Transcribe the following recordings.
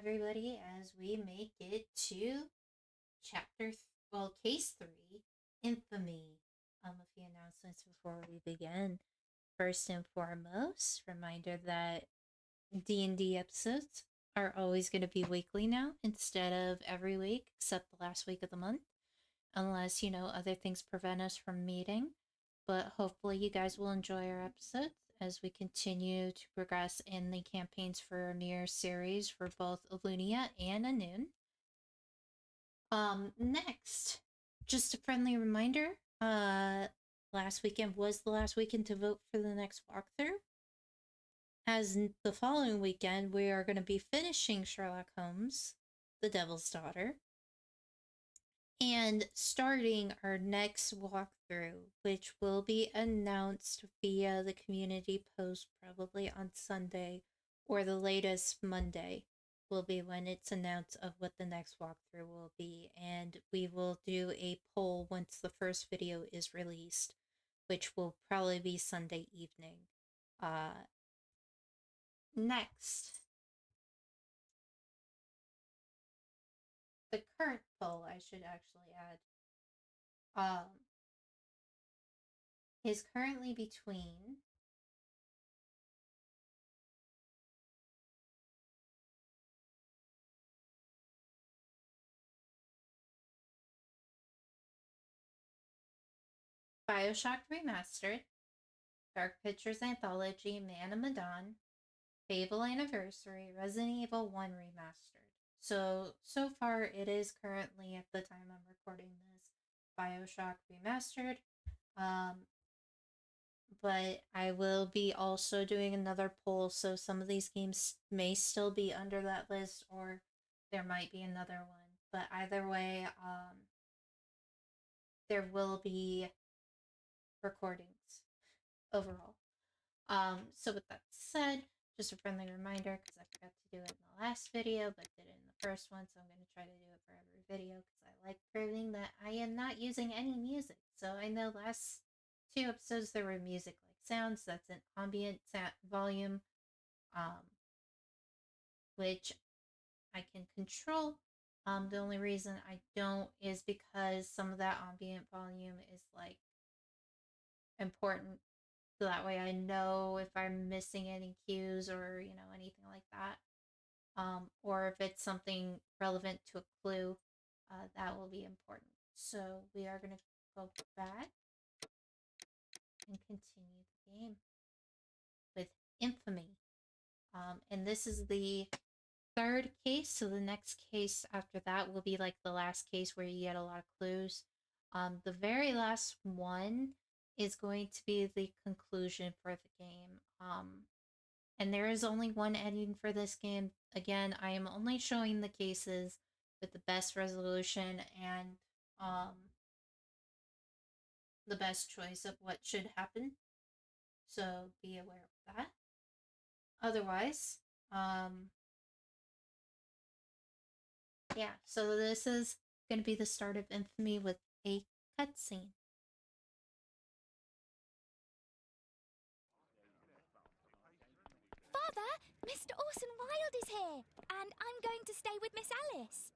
everybody, as we make it to case 3, Infamy. A few announcements before we begin. First and foremost, reminder that D&D episodes are always going to be weekly now instead of every week, except the last week of the month, unless, other things prevent us from meeting. But hopefully you guys will enjoy our episodes as we continue to progress in the campaigns for Mirror series for both Alunia and Anun. Next, just a friendly reminder, last weekend was the last weekend to vote for the next walkthrough. As the following weekend, we are going to be finishing Sherlock Holmes, The Devil's Daughter, and starting our next walkthrough, which will be announced via the community post probably on Sunday, or the latest Monday will be when it's announced of what the next walkthrough will be, and we will do a poll once the first video is released, which will probably be Sunday evening. Next, the current poll, I should actually add, is currently between BioShock Remastered, Dark Pictures Anthology, Man of Medan, Fable Anniversary, Resident Evil 1 Remastered. So far it is currently, at the time I'm recording this, BioShock Remastered. But I will be also doing another poll, so some of these games may still be under that list, or there might be another one. But either way, there will be recordings overall. So with that said, just a friendly reminder, because I forgot to do it in the last video, but did it in the first one, so I'm going to try to do it for every video, because I like proving that I am not using any music. So I know last 2 episodes there were music like sounds, that's an ambient volume, which I can control. The only reason I don't is because some of that ambient volume is like important, so that way I know if I'm missing any cues or anything like that, or if it's something relevant to a clue, that will be important. So we are going to go back and continue the game with Infamy, and this is the 3rd case, so the next case after that will be like the last case where you get a lot of clues. The very last one is going to be the conclusion for the game. And there is only one ending for this game. Again, I am only showing the cases with the best resolution and the best choice of what should happen. So be aware of that. Otherwise, yeah, so this is going to be the start of Infamy with a cutscene. Father, Mr. Orson Wilde is here, and I'm going to stay with Miss Alice.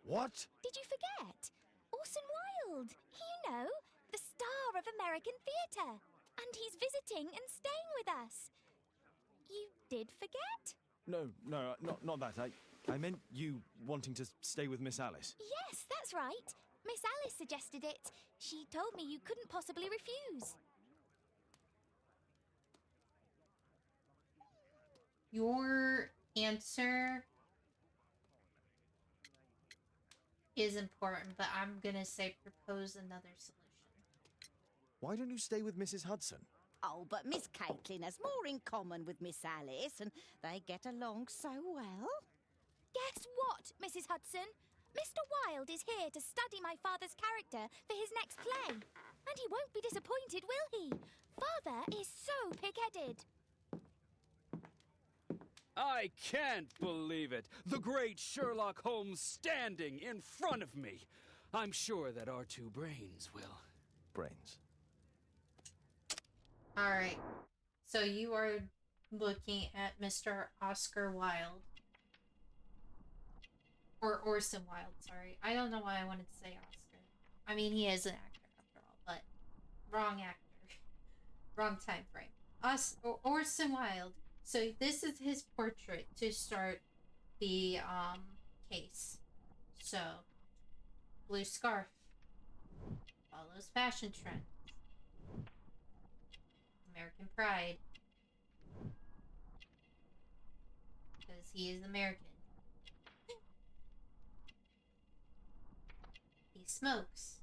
What? Did you forget? Orson Wilde, you know, the star of American theatre. And he's visiting and staying with us. You did forget? No, not that. I meant you wanting to stay with Miss Alice. Yes, that's right. Miss Alice suggested it. She told me you couldn't possibly refuse. Your answer is important, but I'm gonna say propose another solution. Why don't you stay with Mrs. Hudson? Oh, but Miss Caitlin has more in common with Miss Alice, and they get along so well. Guess what, Mrs. Hudson? Mr. Wilde is here to study my father's character for his next play. And he won't be disappointed, will he? Father is so pig-headed. I can't believe it! The great Sherlock Holmes standing in front of me! I'm sure that our 2 brains will. Brains. Alright, so you are looking at Mr. Oscar Wilde. Or Orson Wilde, sorry. I don't know why I wanted to say Oscar. I mean, he is an actor after all, but wrong actor. Wrong time frame. Orson Wilde. So this is his portrait to start the case. So, blue scarf. Follows fashion trends. American pride. Because he is American. He smokes.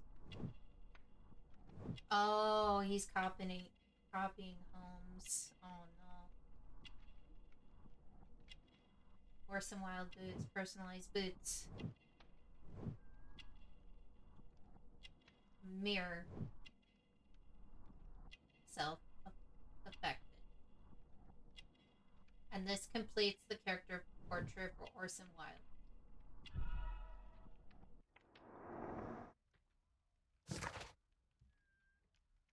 Oh, he's copying Holmes. Oh no. Orson Wilde boots, personalized boots. Mirror. Self-affected. And this completes the character portrait for Orson Wilde.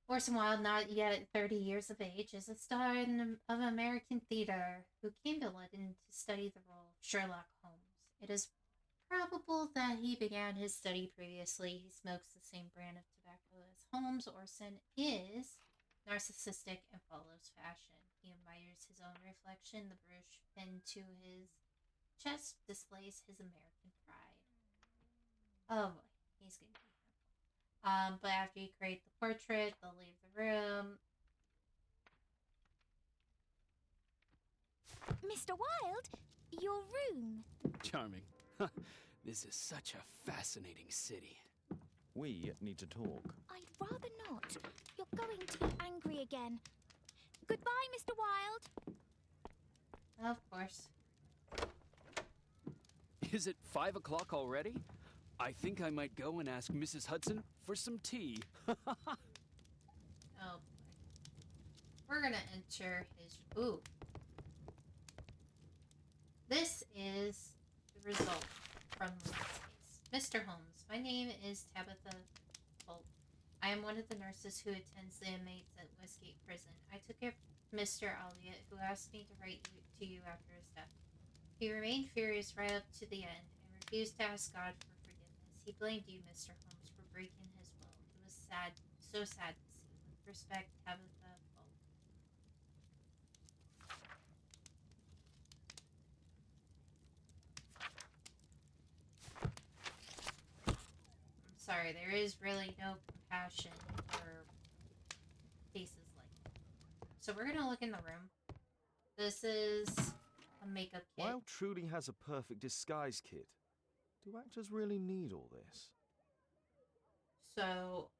Orson Wilde, not yet 30 years of age, is a star of American theater who came to London to study the role of Sherlock Holmes. It is probable that he began his study previously. He smokes the same brand of tobacco as Holmes. Orson is narcissistic and follows fashion. He admires his own reflection. The brooch pinned to his chest displays his American pride. Oh boy, he's gonna be harmful. But after you create the portrait, they'll leave the room. Mr. Wilde, your room. Charming. This is such a fascinating city. We need to talk. I'd rather not. You're going to be angry again. Goodbye, Mr. Wilde. Of course. Is it 5 o'clock already? I think I might go and ask Mrs. Hudson for some tea. Oh boy. We're gonna enter his... Ooh. This is the result from this case. Mr. Holmes, my name is Tabitha Bolt. I am one of the nurses who attends the inmates at Westgate Prison. I took care of Mr. Elliot, who asked me to write to you after his death. He remained furious right up to the end and refused to ask God for forgiveness. He blamed you, Mr. Holmes, for breaking his will. It was sad, so sad to see. With respect, Tabitha Bolt. I'm sorry, there is really no compassion for cases like that. So we're gonna look in the room. This is a makeup kit. Wilde truly has a perfect disguise kit. Do actors really need all this? So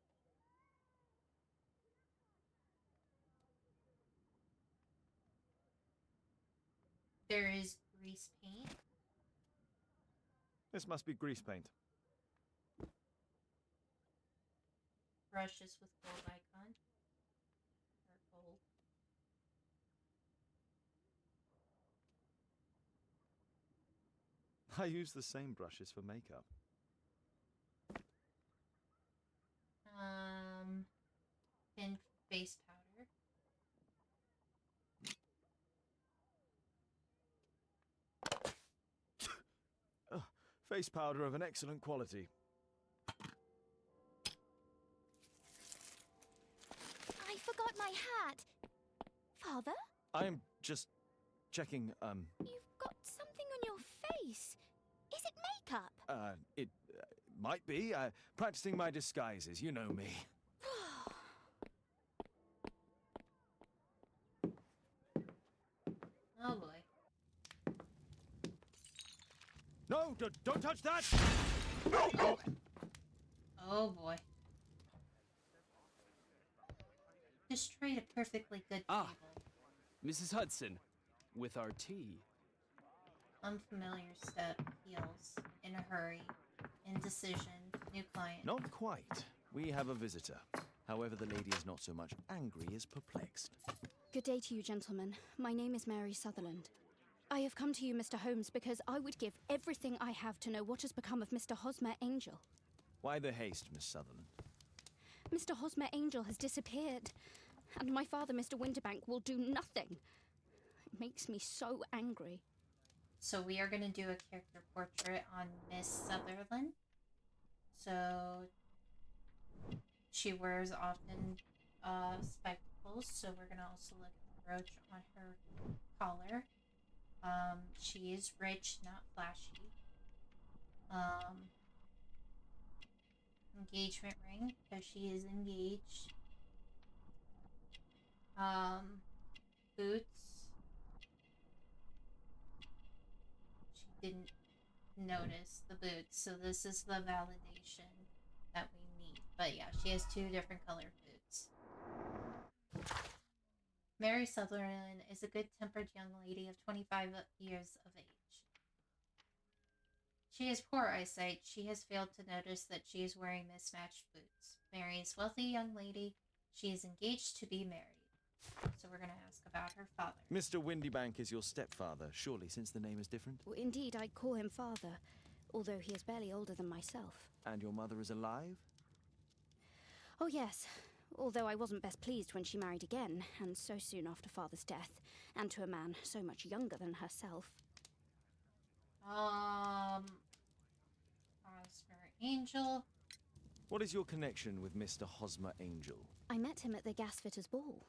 there is grease paint. This must be grease paint. Brushes with gold icon. Or gold. I use the same brushes for makeup. And face powder. Face powder of an excellent quality. I forgot my hat. Father, I am just checking, you've got something on your face. Is it makeup? it might be. Practicing my disguises, you know me. Oh boy. No, don't touch that! Oh boy. Destroyed a perfectly good Ah. table. Mrs. Hudson, with our tea. Unfamiliar step, heels, in a hurry, indecision, new client. Not quite. We have a visitor. However, the lady is not so much angry as perplexed. Good day to you, gentlemen. My name is Mary Sutherland. I have come to you, Mr. Holmes, because I would give everything I have to know what has become of Mr. Hosmer Angel. Why the haste, Miss Sutherland? Mr. Hosmer Angel has disappeared, and my father, Mr. Winterbank, will do nothing. It makes me so angry. So we are going to do a character portrait on Miss Sutherland. So she wears often spectacles, so we're going to also look at the brooch on her collar. She is rich, not flashy. Engagement ring, so she is engaged. Boots. She didn't notice the boots, so this is the validation that we need. But yeah, she has 2 different colored boots. Mary Sutherland is a good-tempered young lady of 25 years of age. She has poor eyesight. She has failed to notice that she is wearing mismatched boots. Mary is a wealthy young lady. She is engaged to be married. So we're going to ask about her father. Mr. Windybank is your stepfather, surely, since the name is different? Well, indeed, I call him father, although he is barely older than myself. And your mother is alive? Oh, yes. Although I wasn't best pleased when she married again, and so soon after father's death, and to a man so much younger than herself. Hosmer Angel. What is your connection with Mr. Hosmer Angel? I met him at the gasfitter's ball.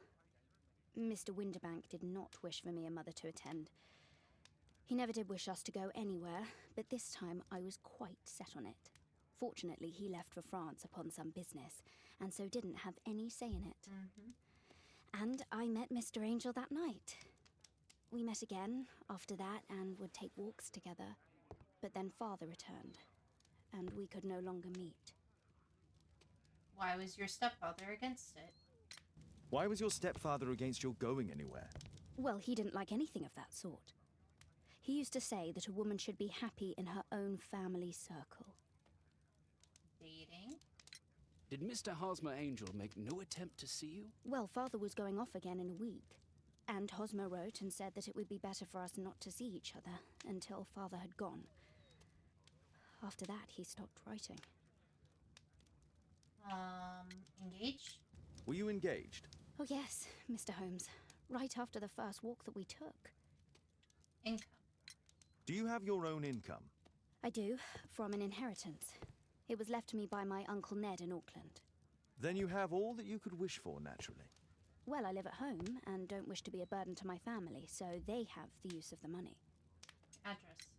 Mr. Windybank did not wish for me and Mother to attend. He never did wish us to go anywhere, but this time I was quite set on it. Fortunately, he left for France upon some business, and so didn't have any say in it. And I met Mr. Angel that night. We met again after that and would take walks together. But then Father returned, and we could no longer meet. Why was your stepfather against it? Why was your stepfather against your going anywhere? Well, he didn't like anything of that sort. He used to say that a woman should be happy in her own family circle. Dating? Did Mr. Hosmer Angel make no attempt to see you? Well, Father was going off again in a week. And Hosmer wrote and said that it would be better for us not to see each other until Father had gone. After that, he stopped writing. Engaged? Were you engaged? Oh yes, Mr. Holmes. Right after the first walk that we took. Income? Do you have your own income? I do, from an inheritance. It was left to me by my Uncle Ned in Auckland. Then you have all that you could wish for, naturally. Well, I live at home and don't wish to be a burden to my family, so they have the use of the money. Address?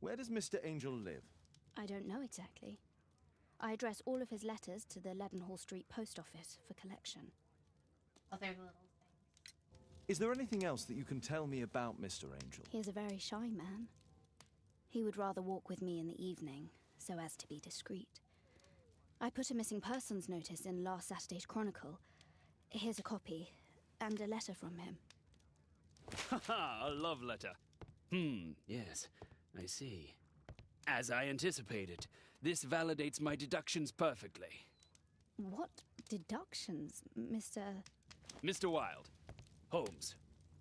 Where does Mr. Angel live? I don't know exactly. I address all of his letters to the Leadenhall Street post office for collection. Other little things. Is there anything else that you can tell me about Mr. Angel? He is a very shy man. He would rather walk with me in the evening, so as to be discreet. I put a missing persons notice in last Saturday's Chronicle. Here's a copy, and a letter from him. Haha, a love letter. Yes, I see. As I anticipated, this validates my deductions perfectly. What deductions, Mr. Mr. Wilde. Holmes.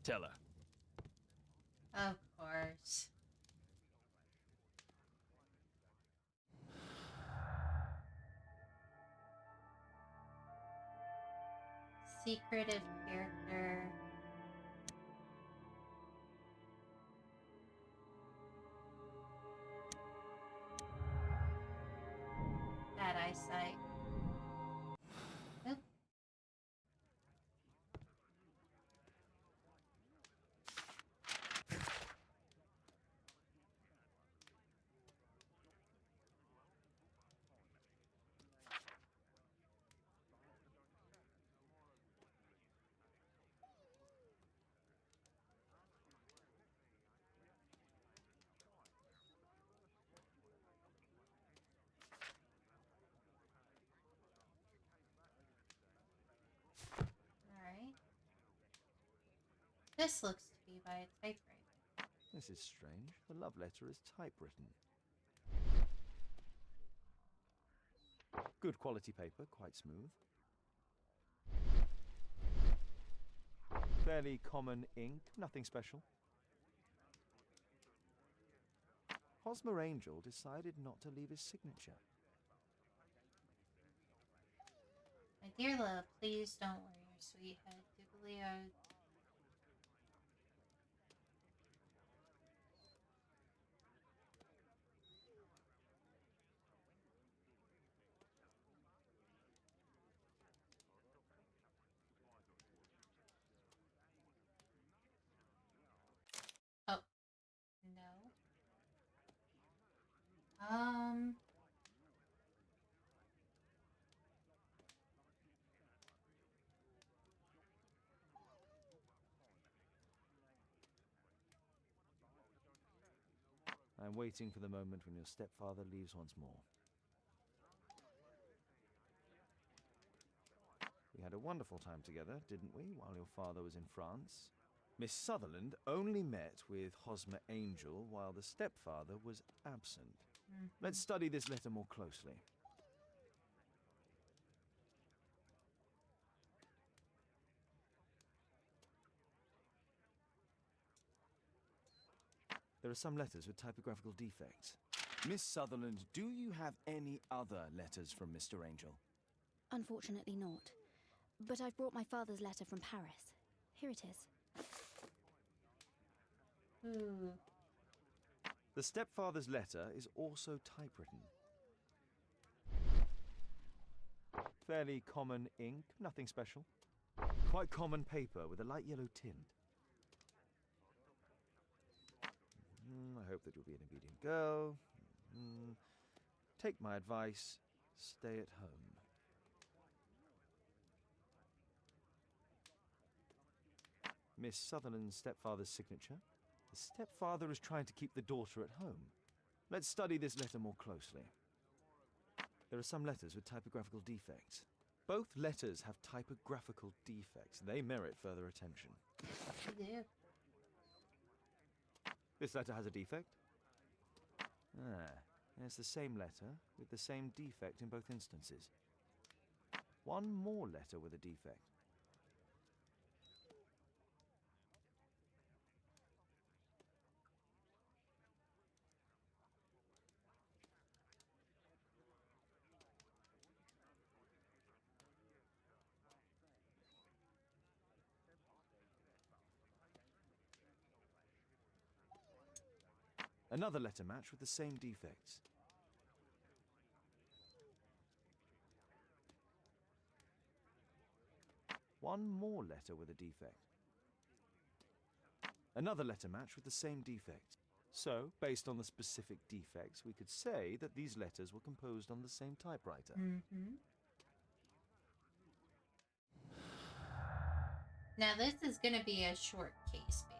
Tell her. Of course. Secretive character. Bad eyesight. Nope. Alright. This looks to be by a typewriter. This is strange. The love letter is typewritten. Good quality paper, quite smooth. Fairly common ink, nothing special. Hosmer Angel decided not to leave his signature. My dear love, please don't worry your sweet head. Diglio. Um. I'm waiting for the moment when your stepfather leaves once more. We had a wonderful time together, didn't we, while your father was in France? Miss Sutherland only met with Hosmer Angel while the stepfather was absent. Let's study this letter more closely. There are some letters with typographical defects. Miss Sutherland, do you have any other letters from Mr. Angel? Unfortunately not. But I've brought my father's letter from Paris. Here it is. Ooh. The stepfather's letter is also typewritten. Fairly common ink, nothing special. Quite common paper with a light yellow tint. I hope that you'll be an obedient girl. Take my advice, stay at home. Miss Sutherland's stepfather's signature. The stepfather is trying to keep the daughter at home. Let's study this letter more closely. There are some letters with typographical defects. Both letters have typographical defects. They merit further attention. They do. This letter has a defect. It's the same letter with the same defect in both instances. One more letter with a defect. Another letter match with the same defects. One more letter with a defect. Another letter match with the same defects. So, based on the specific defects, we could say that these letters were composed on the same typewriter. Now this is going to be a short case, basically.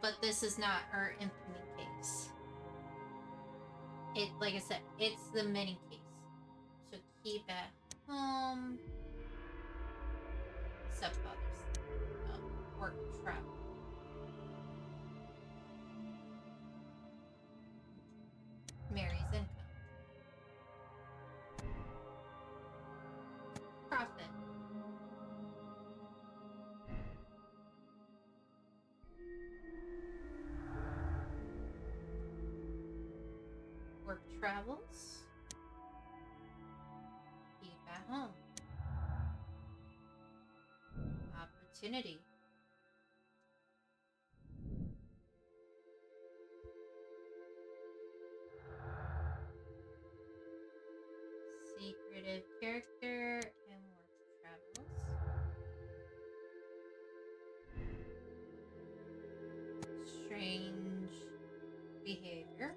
But this is not our infamy case. It, like I said, it's the mini case. So keep at home. Stepfathers. Work travel. Mary's income. Profit. Work travels. Keep at home. Opportunity. Secretive character and work travels. Strange behavior.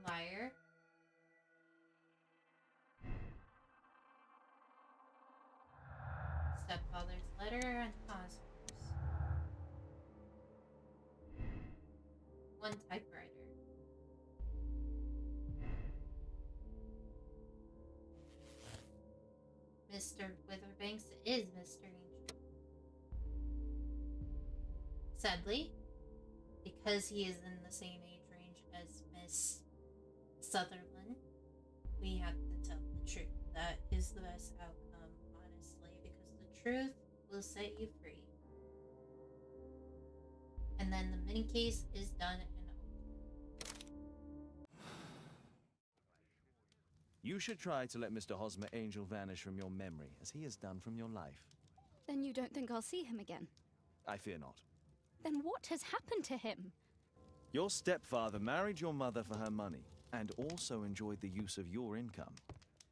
Liar. Stepfather's letter and cosmos. One typewriter. Mr. Witherbanks is Mr. Angel. Sadly, because he is in the same age range as Miss Sutherland, we have to tell the truth. That is the best outcome, honestly, because the truth will set you free. And then the mini case is done and over. You should try to let Mr. Hosmer Angel vanish from your memory, as he has done from your life. Then you don't think I'll see him again? I fear not. Then what has happened to him? Your stepfather married your mother for her money. and also enjoyed the use of your income.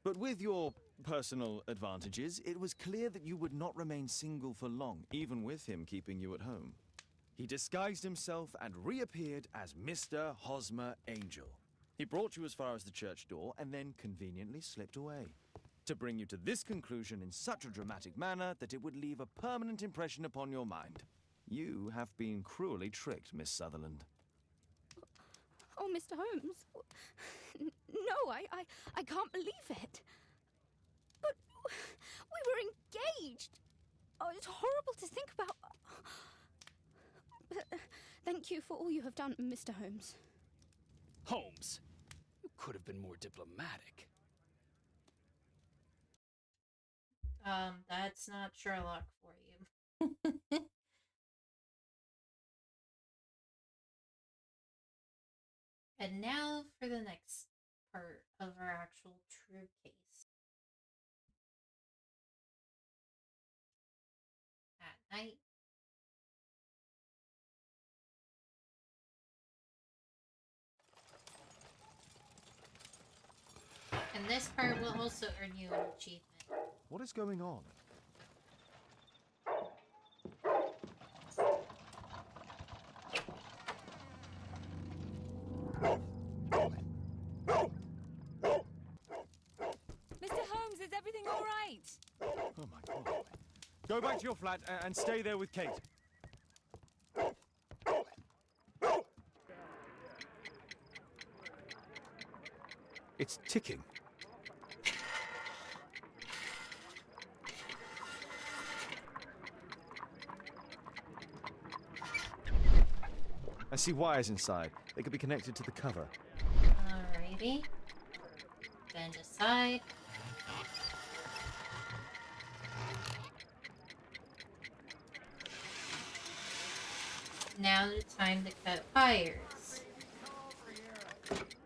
But with your personal advantages, it was clear that you would not remain single for long, even with him keeping you at home. He disguised himself and reappeared as Mr. Hosmer Angel. He brought you as far as the church door and then conveniently slipped away, to bring you to this conclusion in such a dramatic manner that it would leave a permanent impression upon your mind. You have been cruelly tricked, Miss Sutherland. Oh, Mr. Holmes. No, I can't believe it. But we were engaged. Oh, it's horrible to think about. But thank you for all you have done, Mr. Holmes. Holmes, you could have been more diplomatic. That's not Sherlock for you. And now for the next part of our actual true case. At night. And this part will also earn you an achievement. What is going on? Mr. Holmes, is everything all right? Oh my God. Go back to your flat and stay there with Kate. It's ticking. I see wires inside. They could be connected to the cover. Alrighty. Bend aside. Now the time to cut wires.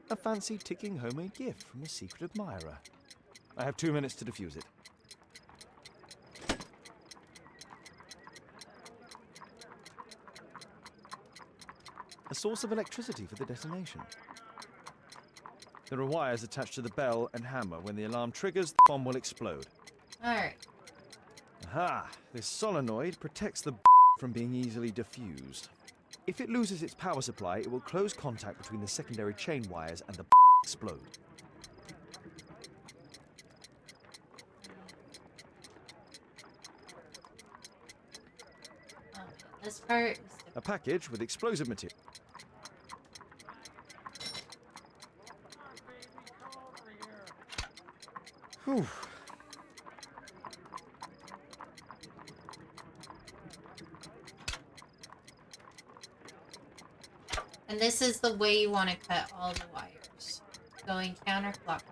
A fancy ticking homemade gift from a secret admirer. I have 2 minutes to defuse it. A source of electricity for the detonation. There are wires attached to the bell and hammer. When the alarm triggers, the bomb will explode. Alright. Aha! This solenoid protects the from being easily diffused. If it loses its power supply, it will close contact between the secondary chain wires and the explode. Okay, this part is A package with explosive material. Whew. And this is the way you want to cut all the wires. Going counterclockwise.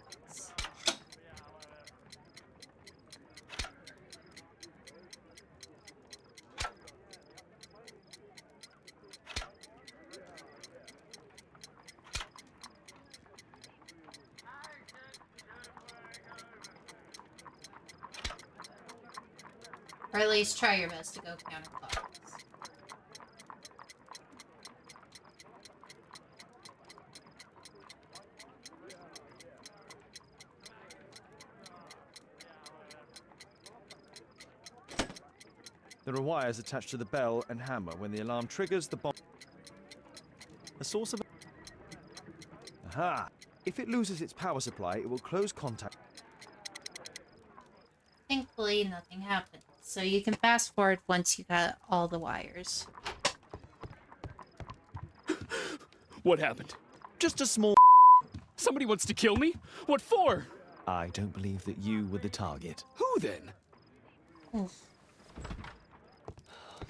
Or at least try your best to go counterclockwise. There are wires attached to the bell and hammer. When the alarm triggers, the bomb... A source of... Aha! If it loses its power supply, it will close contact. Thankfully, nothing happened. So you can fast forward once you got all the wires. What happened? Just a small... Somebody wants to kill me? What for? I don't believe that you were the target. Who then? Oof.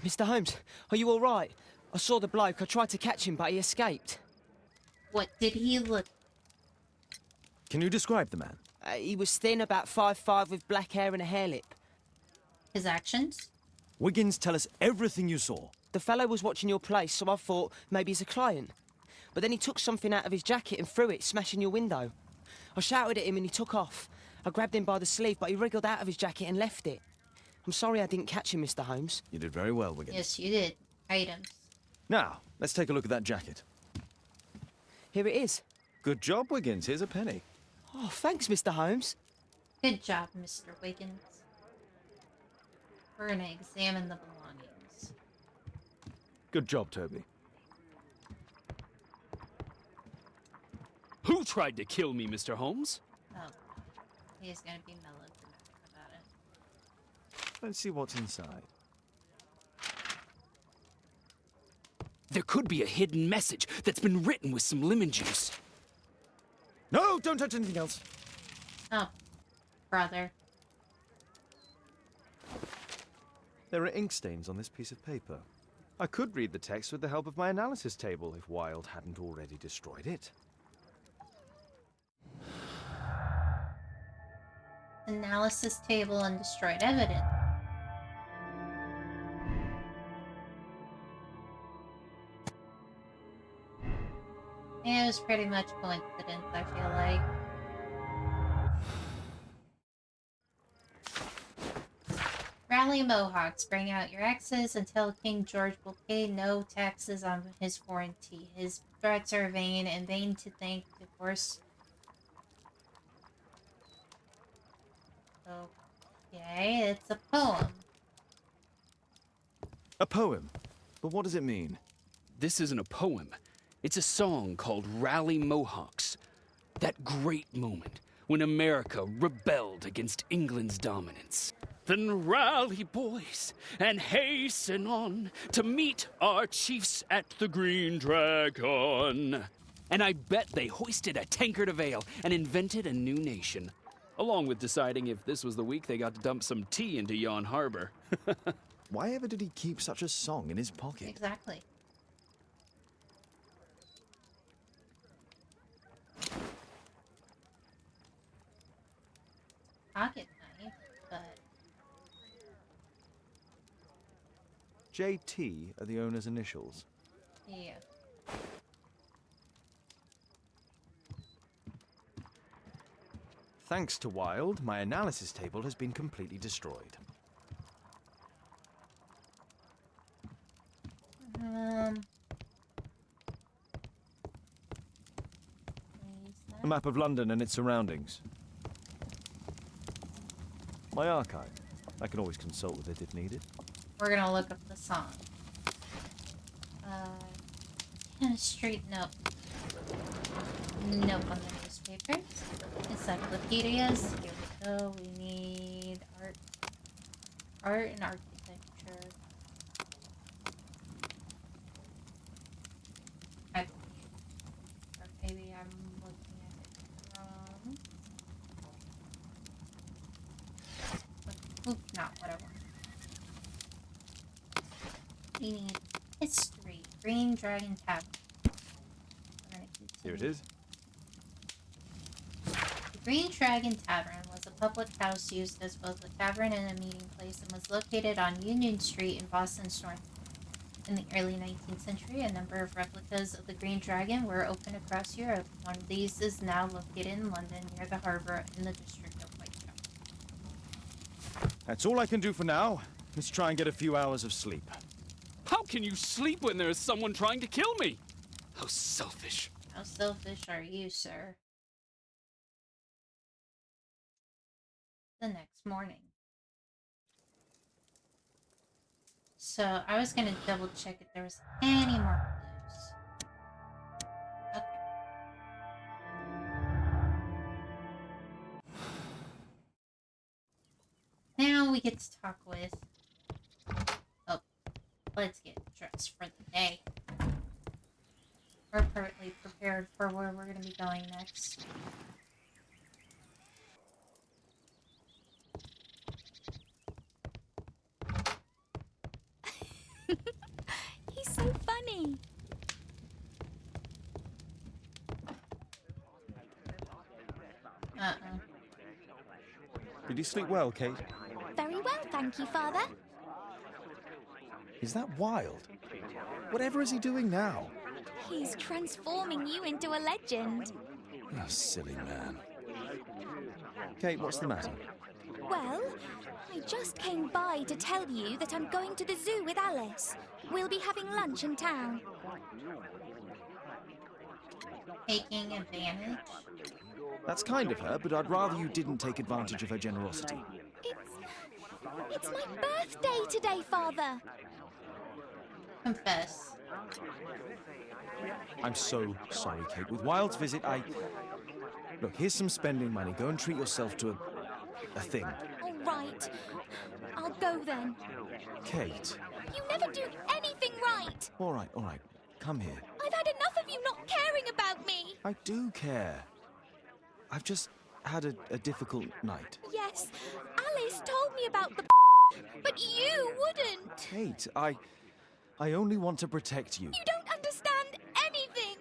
Mr. Holmes, are you all right? I saw the bloke. I tried to catch him, but he escaped. What did he look? Can you describe the man? He was thin, about 5'5", with black hair and a hair lip. His actions? Wiggins, tell us everything you saw. The fellow was watching your place, so I thought maybe he's a client. But then he took something out of his jacket and threw it, smashing your window. I shouted at him and he took off. I grabbed him by the sleeve, but he wriggled out of his jacket and left it. I'm sorry I didn't catch him, Mr. Holmes. You did very well, Wiggins. Yes, you did. Items. Now, let's take a look at that jacket. Here it is. Good job, Wiggins. Here's a penny. Oh, thanks, Mr. Holmes. Good job, Mr. Wiggins. We're gonna examine the belongings. Good job, Toby. Who tried to kill me, Mr. Holmes? Oh, he's gonna be melodramatic about it. Let's see what's inside. There could be a hidden message that's been written with some lemon juice. No, don't touch anything else. Oh, brother. There are ink stains on this piece of paper. I could read the text with the help of my analysis table if Wilde hadn't already destroyed it. Analysis table and destroyed evidence. Yeah, it was pretty much coincidence, I feel like. Rally Mohawks, bring out your exes and tell King George will pay no taxes on his foreign tea. His threats are vain, and vain to think, of course. Okay, it's a poem. A poem? But what does it mean? This isn't a poem. It's a song called Rally Mohawks. That great moment when America rebelled against England's dominance. Then rally, boys, and hasten on to meet our chiefs at the Green Dragon. And I bet they hoisted a tankard of ale and invented a new nation. Along with deciding if this was the week they got to dump some tea into Yon Harbor. Why ever did he keep such a song in his pocket? Exactly. Pocket knife, but JT are the owner's initials. yeah. Thanks to Wilde, my analysis table has been completely destroyed. A map of London and its surroundings. My archive. I can always consult with it if needed. We're gonna look up the song. Street, nope. Nope on the newspapers. Encyclopedias. Here we go. We need art. Art and architecture. I believe. Or maybe I'm looking at it wrong. Oop, not what I want. We need history. Green Dragon Tavern. Here it is. The Green Dragon Tavern was a public house used as both a tavern and a meeting place and was located on Union Street in Boston's north. In the early 19th century, a number of replicas of the Green Dragon were opened across Europe. One of these is now located in London near the harbour in the district of Whitechapel. That's all I can do for now. Let's try and get a few hours of sleep. How can you sleep when there is someone trying to kill me? How selfish. How selfish are you, sir? The next morning. So, I was gonna double check if there was any more clues. Okay. Now we get to talk with... Oh, let's get dressed for the day. We're partly prepared for where we're going to be going next. He's so funny. Did you sleep well, Kate? Very well, thank you, Father. Is that Wilde? Whatever is he doing now? He's transforming you into a legend. Oh, silly man. Kate, what's the matter? Well, I just came by to tell you that I'm going to the zoo with Alice. We'll be having lunch in town. taking advantage? That's kind of her, but I'd rather you didn't take advantage of her generosity. It's my birthday today, Father. Confess. I'm so sorry, Kate. With Wilde's visit, Look, here's some spending money. Go and treat yourself to a thing. All right. I'll go then. Kate. You never do anything right. All right. Come here. I've had enough of you not caring about me. I do care. I've just had a difficult night. Yes, Alice told me about the but you wouldn't. Kate, I only want to protect you. You don't understand anything.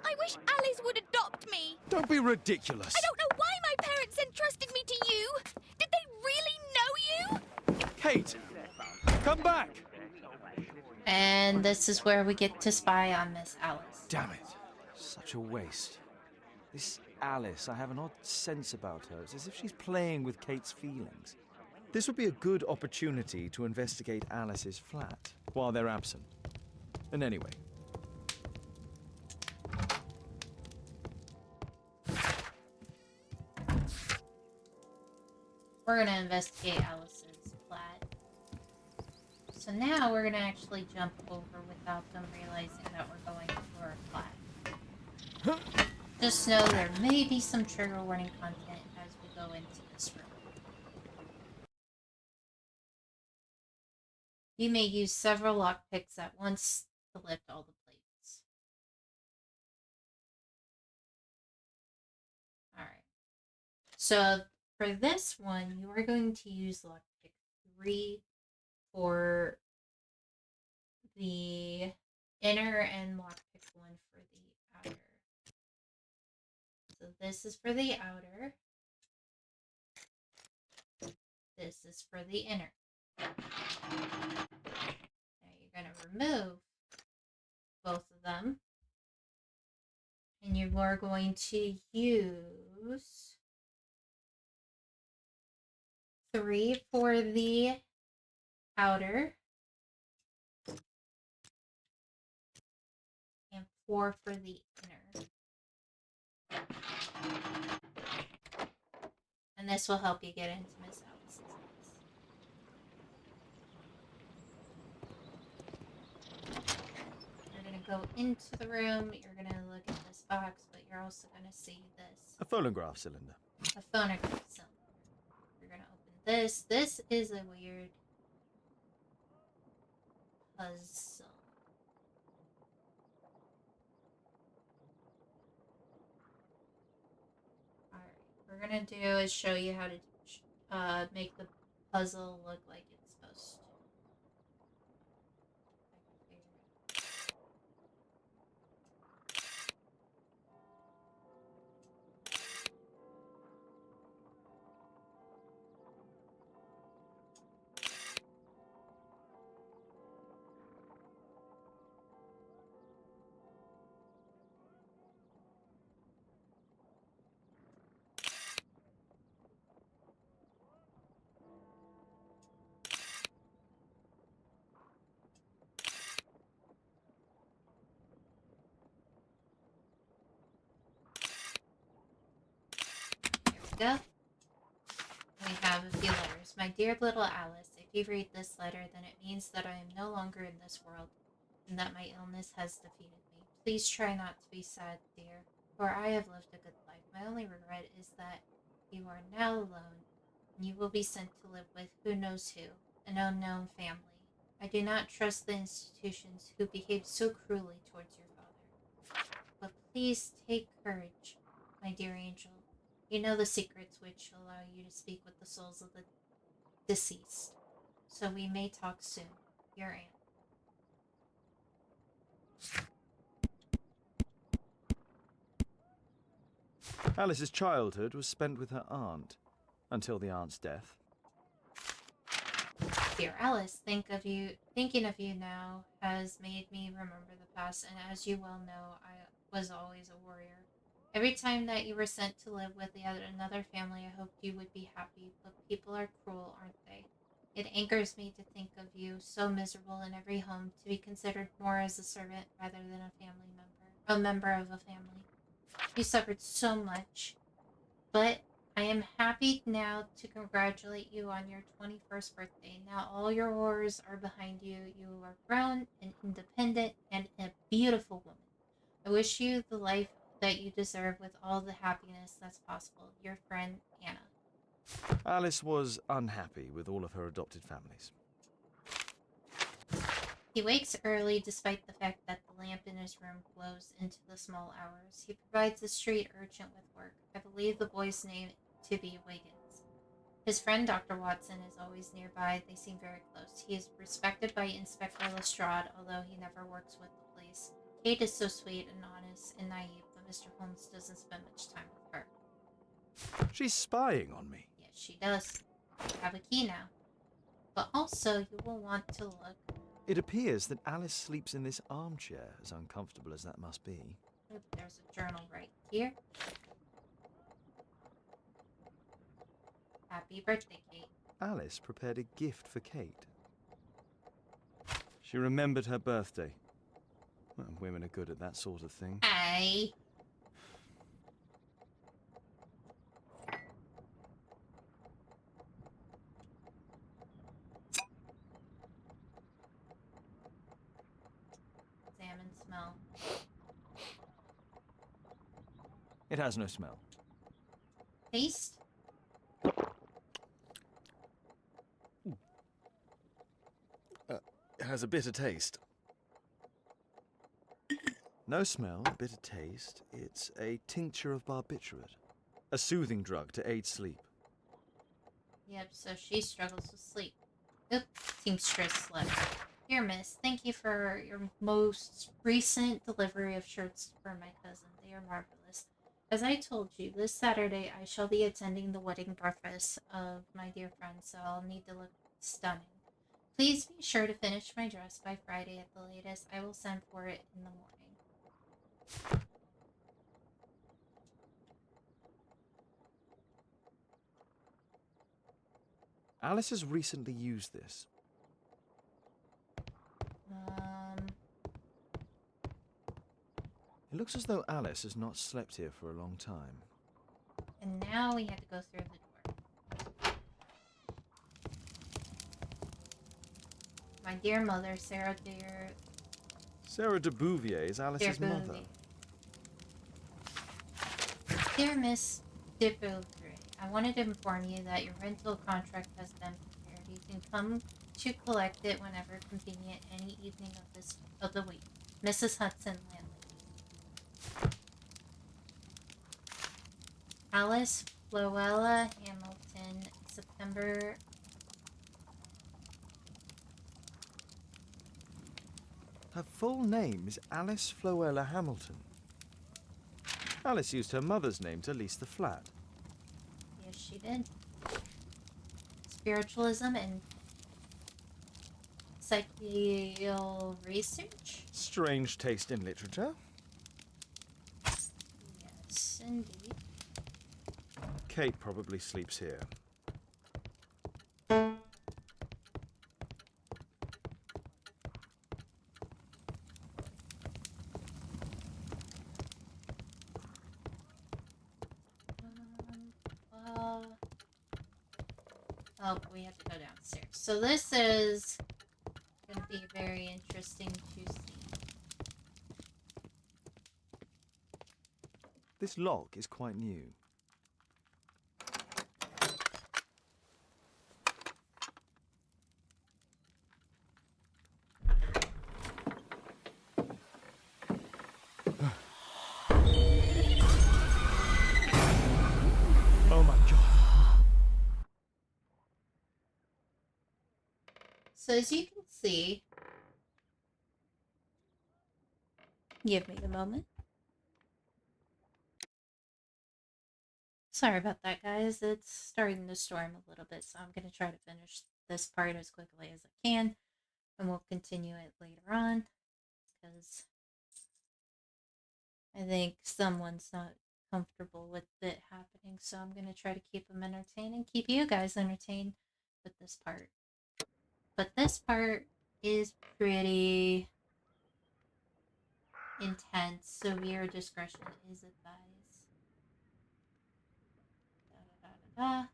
I wish Alice would adopt me. Don't be ridiculous. I don't know why my parents entrusted me to you. Did they really know you? Kate, come back. And this is where we get to spy on Miss Alice. Damn it. Such a waste. This Alice, I have an odd sense about her. It's as if she's playing with Kate's feelings. This would be a good opportunity to investigate Alice's flat while they're absent. And anyway. We're gonna investigate Alice's flat. So now we're gonna actually jump over without them realizing that we're going to her flat. Just know there may be some trigger warning content as we go into this room. You may use several lockpicks at once to lift all the plates. Alright. So for this one, you are going to use lockpick 3 for the inner and lockpick 1 for the outer. So this is for the outer. This is for the inner. Now you're going to remove both of them. And you are going to use 3 for the outer and 4 for the inner. And this will help you get into Miss Alice's house. You're going to go into the room, you're going to look at this box, but you're also going to see this. A phonograph cylinder. A phonograph cylinder. You're going to open this. This is a weird puzzle. We're gonna do is show you how to make the puzzle look like it's supposed to. Go. We have a few letters. My dear little Alice, if you read this letter, then it means that I am no longer in this world, and that my illness has defeated me. Please try not to be sad, dear, for I have lived a good life. My only regret is that you are now alone, and you will be sent to live with who knows who, an unknown family. I do not trust the institutions who behaved so cruelly towards your father. But please take courage, my dear angel. You know the secrets which allow you to speak with the souls of the deceased. So we may talk soon. Your aunt. Alice's childhood was spent with her aunt, until the aunt's death. Dear Alice, thinking of you now has made me remember the past, and as you well know, I was always a warrior. Every time that you were sent to live with another family, I hoped you would be happy, but people are cruel, aren't they? It angers me to think of you, so miserable in every home, to be considered more as a servant rather than a family member, a member of a family. You suffered so much. But I am happy now to congratulate you on your 21st birthday. Now all your horrors are behind you. You are grown and independent and a beautiful woman. I wish you the life that you deserve with all the happiness that's possible. Your friend, Anna. Alice was unhappy with all of her adopted families. He wakes early despite the fact that the lamp in his room glows into the small hours. He provides the street urchin with work. I believe the boy's name to be Wiggins. His friend Dr. Watson is always nearby. They seem very close. He is respected by Inspector Lestrade, although he never works with the police. Kate is so sweet and honest and naive, but Mr. Holmes doesn't spend much time with her. She's spying on me. Yes, she does. You have a key now. But also, you will want to look. It appears that Alice sleeps in this armchair, as uncomfortable as that must be. Oop, there's a journal right here. Happy birthday, Kate. Alice prepared a gift for Kate. She remembered her birthday. Well, women are good at that sort of thing. Hey. Examine smell. It has no smell. Taste? It has a bitter taste. No smell, bitter taste. It's a tincture of barbiturate, a soothing drug to aid sleep. Yep, so she struggles with sleep. Oop, seamstress slept. Dear Miss, thank you for your most recent delivery of shirts for my cousin. They are marvelous. As I told you, this Saturday I shall be attending the wedding breakfast of my dear friend, so I'll need to look stunning. Please be sure to finish my dress by Friday at the latest. I will send for it in the morning. Alice has recently used this. It looks as though Alice has not slept here for a long time. And now we have to go through the door. My dear mother, Sarah Sarah de Bouvier is Alice's mother. Dear Miss de Bouvier, I wanted to inform you that your rental contract has been prepared. You can come to collect it whenever convenient, any evening of the week. Mrs. Hudson, landlady. Alice Floella Hamilton, September. Her full name is Alice Floella Hamilton. Alice used her mother's name to lease the flat. Yes, she did. Spiritualism and psychical research? Strange taste in literature. Yes, indeed. Kate probably sleeps here. Oh, we have to go downstairs. So this is going to be very interesting to see. This lock is quite new. Oh my God. So as you can see, give me a moment. Sorry about that, guys. It's starting to storm a little bit, so I'm going to try to finish this part as quickly as I can, and we'll continue it later on, because I think someone's not comfortable with it happening, so I'm going to try to keep them entertained and keep you guys entertained with this part. But this part is pretty intense. Severe discretion is advised. Da, da, da, da, da.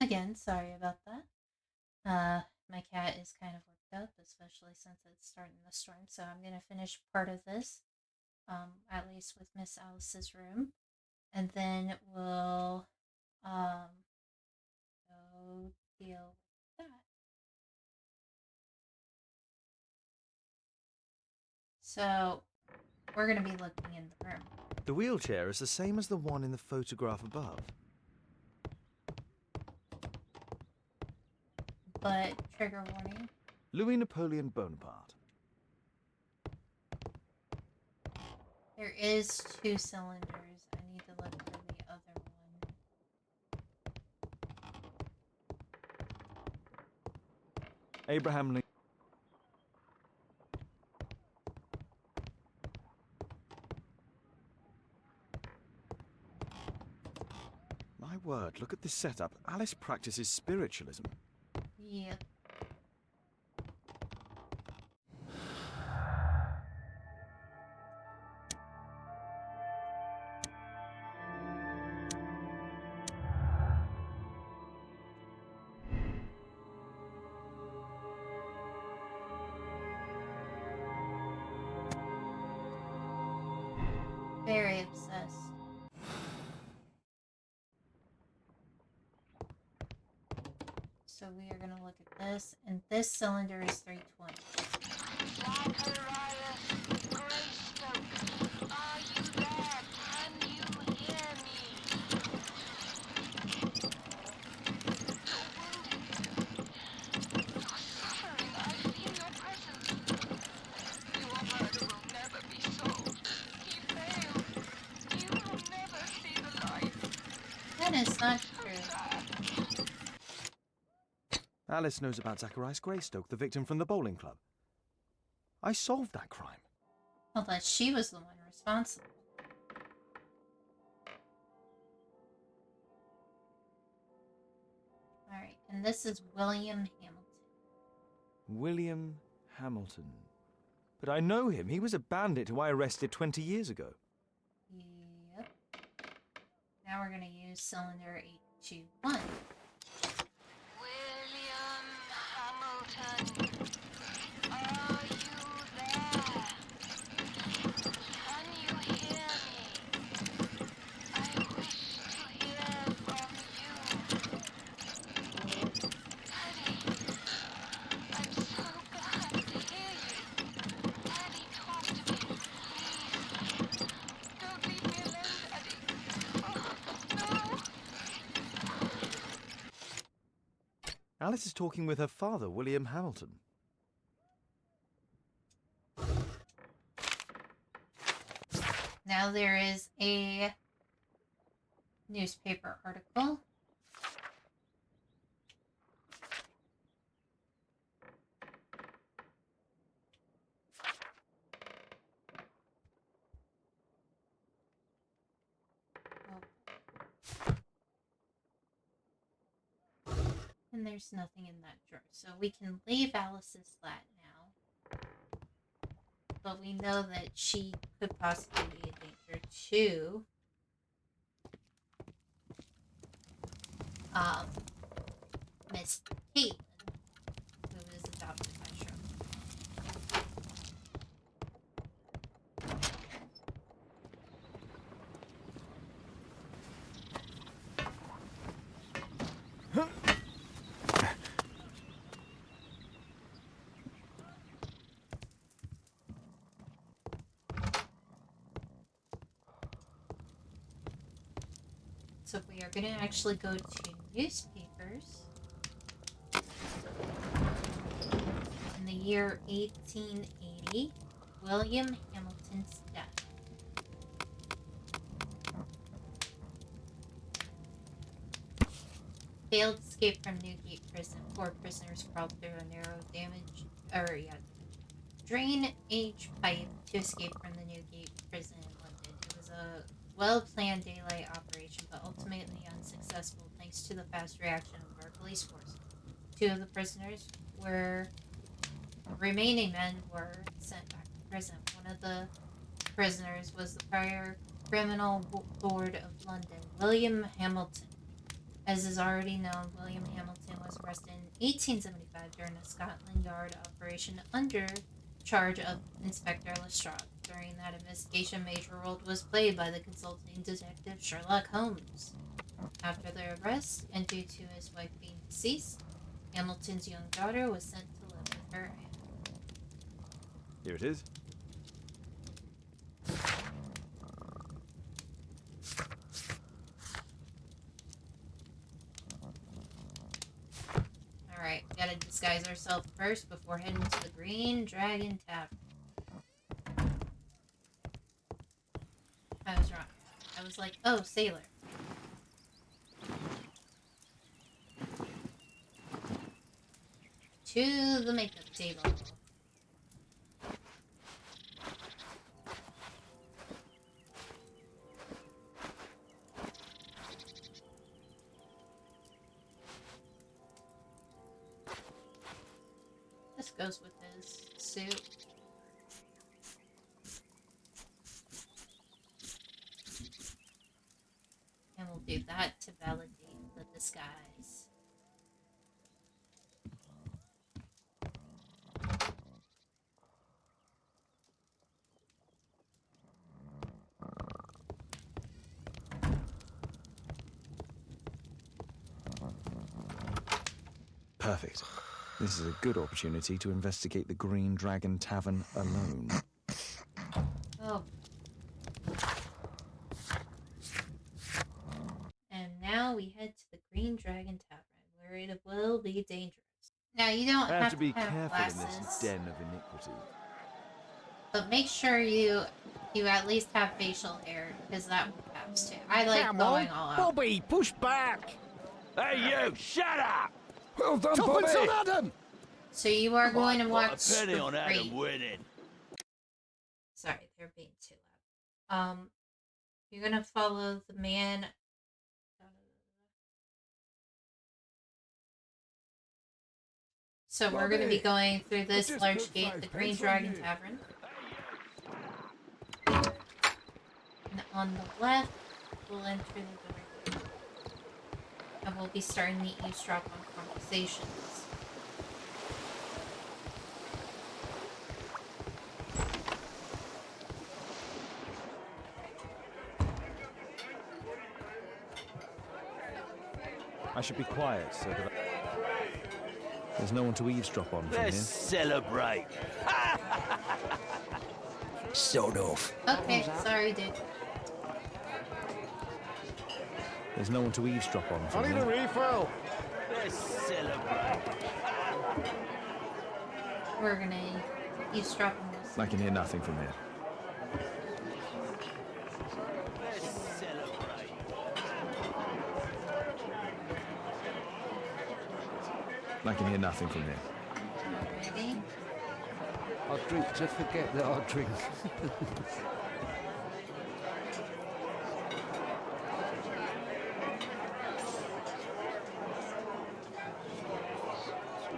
Again, sorry about that. My cat is kind of worked up, especially since it's starting the storm. So I'm gonna finish part of this, at least with Miss Alice's room, and then we'll go deal with that. So we're gonna be looking in the room. The wheelchair is the same as the one in the photograph above. But trigger warning. Louis Napoleon Bonaparte. There is 2 cylinders. I need to look for the other one. Abraham Lincoln. My word, look at this setup. Alice practices spiritualism. Yep. Very obsessed. So we are going to look at this, and this cylinder is 320. Are you there? Can you hear me? You're suffering. I feel your presence. Your murder will never be solved. He failed. You will never see the light. That is not true. Alice knows about Zacharias Greystoke, the victim from the bowling club. I solved that crime. Although she was the one responsible. Alright, and this is William Hamilton. William Hamilton. But I know him. He was a bandit who I arrested 20 years ago. Yep. Now we're going to use cylinder 821. William Hamilton, are you there? Can you hear me? I wish to hear from you. Daddy, I'm so glad to hear you. Daddy, talk to me, please. Don't leave me alone, Daddy. Oh, no. Alice is talking with her father, William Hamilton. Now there is a newspaper article. And there's nothing in that drawer. So we can leave Alice's flat now. But we know that she could possibly be a danger to Miss Caitlin, who is adopted by Sherlock. So we are going to actually go to newspapers. In the year 1880, William Hamilton's death. Failed escape from Newgate Prison. 4 prisoners crawled through a narrow drainage pipe to escape from the Newgate Prison in London. It was a well-planned daylight operation, but ultimately unsuccessful thanks to the fast reaction of our police force. 2 of the prisoners were... remaining men were sent back to prison. One of the prisoners was the prior Criminal Board of London, William Hamilton. As is already known, William Hamilton was arrested in 1875 during a Scotland Yard operation under charge of Inspector Lestrade. During that investigation, major role was played by the consulting detective Sherlock Holmes. After their arrest, and due to his wife being deceased, Hamilton's young daughter was sent to live with her aunt. Here it is. Alright, we gotta disguise ourselves first before heading to the Green Dragon Tavern. I was wrong. I was like, oh, sailor. To the makeup table. This goes with his suit. And we'll do that to validate the disguise. Perfect. This is a good opportunity to investigate the Green Dragon Tavern alone. Oh. And now we head to the Green Dragon Tavern, where it will be dangerous. Now you don't I have to be have careful glasses, in this den of iniquity. but make sure you at least have facial hair, because that helps too. I like going all out. Bobby, push back! Hey, you! Shut up! Well done, Bobby! On Adam! So you are going to watch a penny on Adam winning. Sorry, they're being too loud. You're gonna follow the man. So we're gonna be going through this large gate, the Green Dragon Tavern. And on the left, we'll enter the door. And we'll be starting the eavesdrop on conversations. I should be quiet so that there's no one to eavesdrop on from here. Celebrate! Sod off. Okay, sorry, dude. There's no one to eavesdrop on from I need a here. refill! Let's celebrate! We're gonna eavesdrop on this. I can hear nothing from here. Let's celebrate! I can hear nothing from here. Alrighty. I drink to forget that I drink.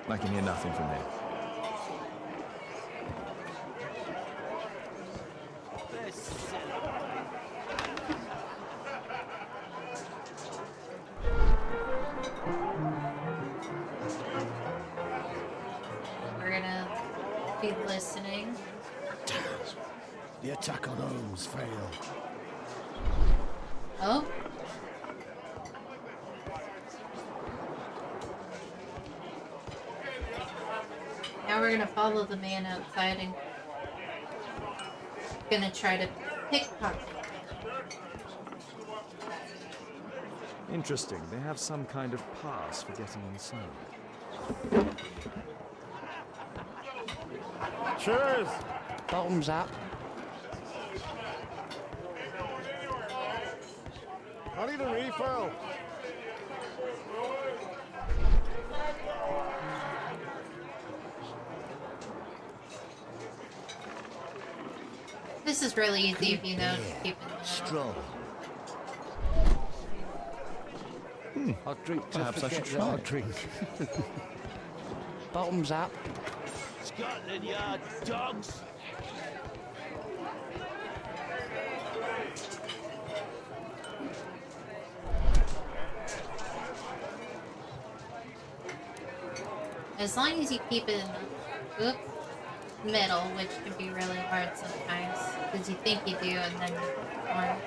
I can hear nothing from here. Let's celebrate! We're gonna be listening. The attack on Holmes failed. Oh. Now we're gonna follow the man outside and gonna try to pickpocket. Interesting. They have some kind of pass for getting inside. Cheers! Bottoms up. I need a refill. This is really easy if you know to keep in the middle. Strong. I'll drink to Perhaps I forget should that try I it. drink. Bottoms up. Scotland Yard dogs! As long as you keep it in the middle, which can be really hard sometimes, because you think you do and then you aren't.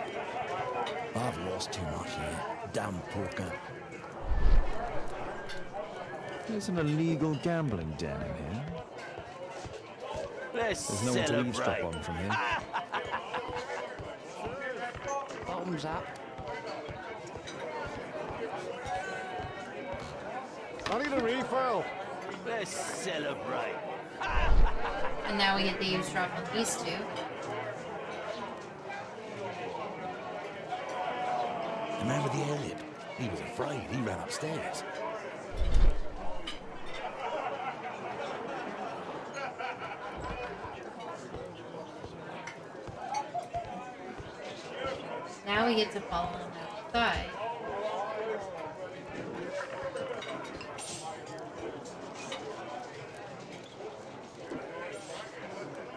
I've lost too much here. Damn poker. There's an illegal gambling den in here. Let's There's no one to eavesdrop on from here. Bottoms up. I need a refill. Let's celebrate. And now we get the eavesdrop on these two. The man with the air lip. He was afraid. He ran upstairs. Now we get to follow them outside.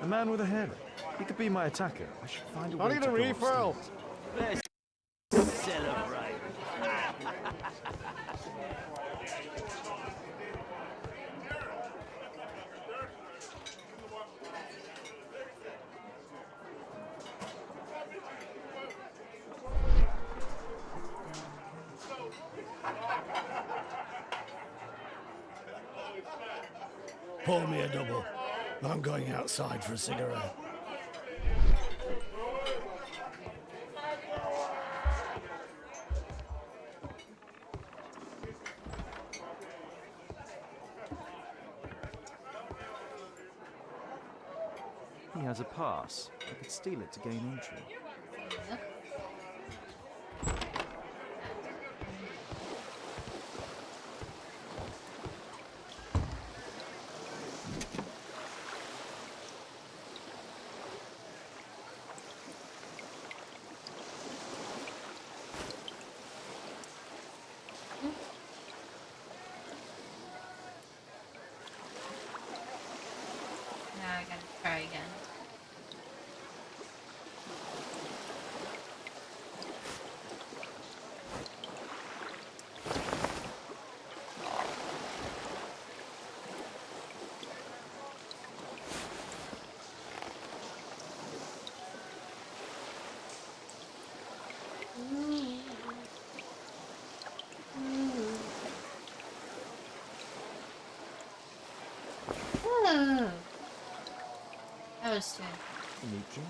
A man with a hairnet. He could be my attacker. I should find a way I need to a go refill. upstairs. Let's celebrate. Pour me a double. I'm going outside for a cigarette. He has a pass. I could steal it to gain entry. Now I gotta try again. Oh. That was too A neat job.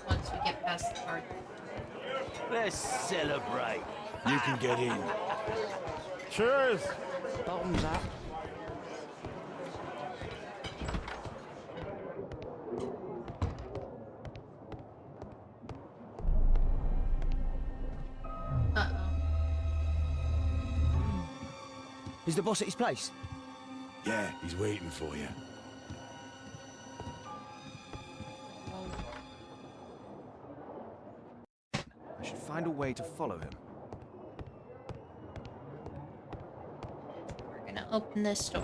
once we get past the part. Let's celebrate. You can get in. Cheers. Bottoms up. Uh-oh. Is the boss at his place? Yeah, he's waiting for you. I should find a way to follow him. We're gonna open this door.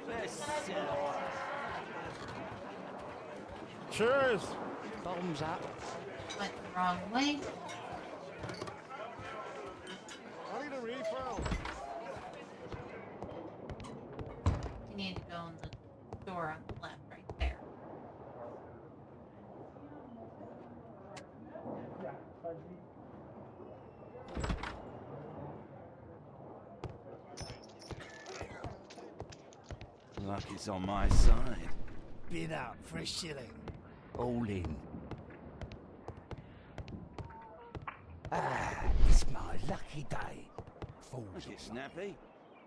Let's celebrate. Cheers. Bottoms up. Went the wrong way. I need a refill. You need to go in the door on the left, right there. Luck is on my side. Bid out for a shilling. All in. It's my lucky day. Fools. Look it, Snappy.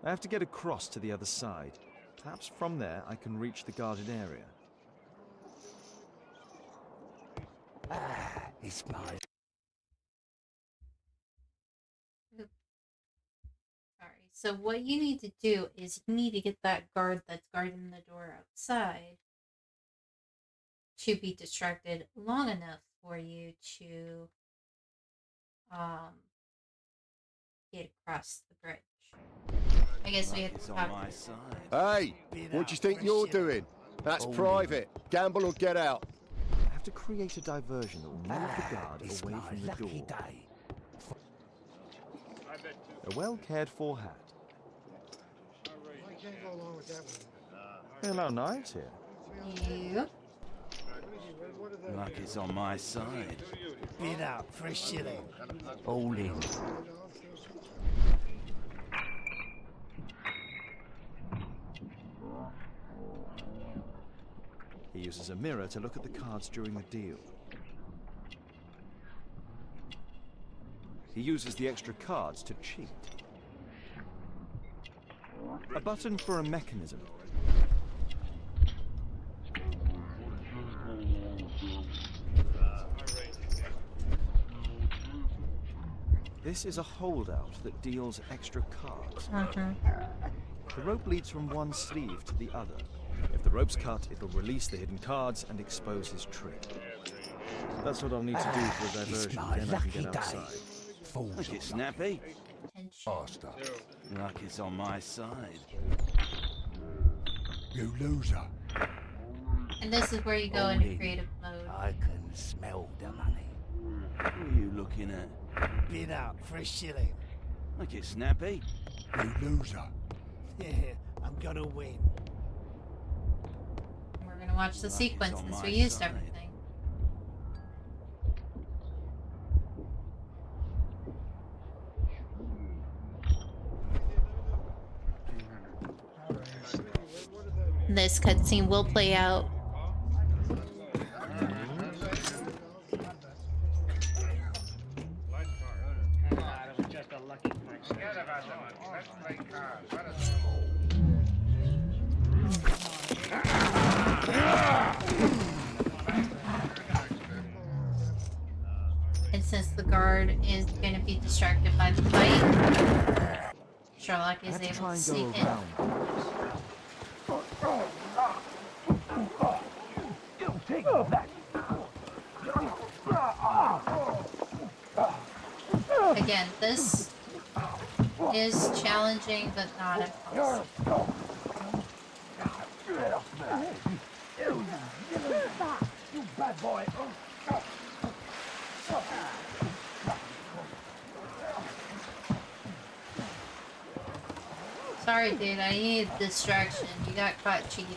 I have to get across to the other side. Perhaps from there I can reach the guarded area. It's my... So what you need to do is you need to get that guard that's guarding the door outside to be distracted long enough for you to get across the bridge. I guess we have to talk. Hey, what do you think you're doing? That's private. Gamble or get out. I have to create a diversion that will move the guard away from the door. A well-cared-for hat. There are no knives here. Yep. Like it's on my side. Bid up for a shilling. All in. He uses a mirror to look at the cards during the deal. He uses the extra cards to cheat. A button for a mechanism. This is a holdout that deals extra cards. The rope leads from one sleeve to the other. If the rope's cut, it'll release the hidden cards and expose his trick. That's what I'll need to do for a diversion, then I can get outside. Like it's snappy. Faster. Like it's on my side. You loser. And this is where you go into creative mode. I can smell the money. Who are you looking at? Bid up for a shilling. Like it's snappy. You loser. Yeah, I'm gonna win. We're gonna watch the Like sequence it's on since my we used side. everything. This cutscene will play out. And since the guard is going to be distracted by the fight, Sherlock is able to sneak in. Again, this is challenging, but not impossible. Sorry, dude, I need a distraction. You got caught cheating.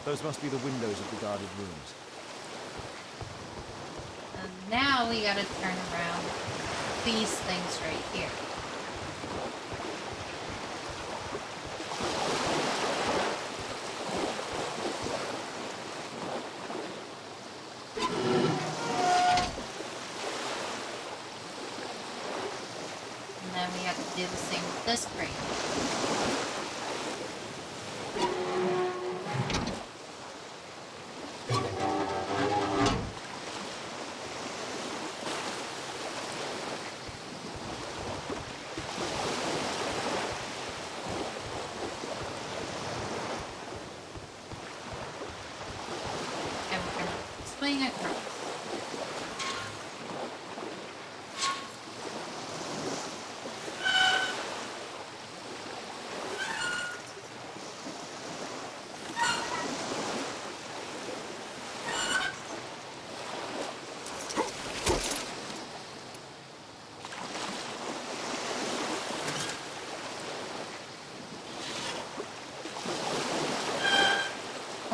Those must be the windows of the guarded rooms. And now we gotta turn around these things right here. And then we have to do the same with this crate.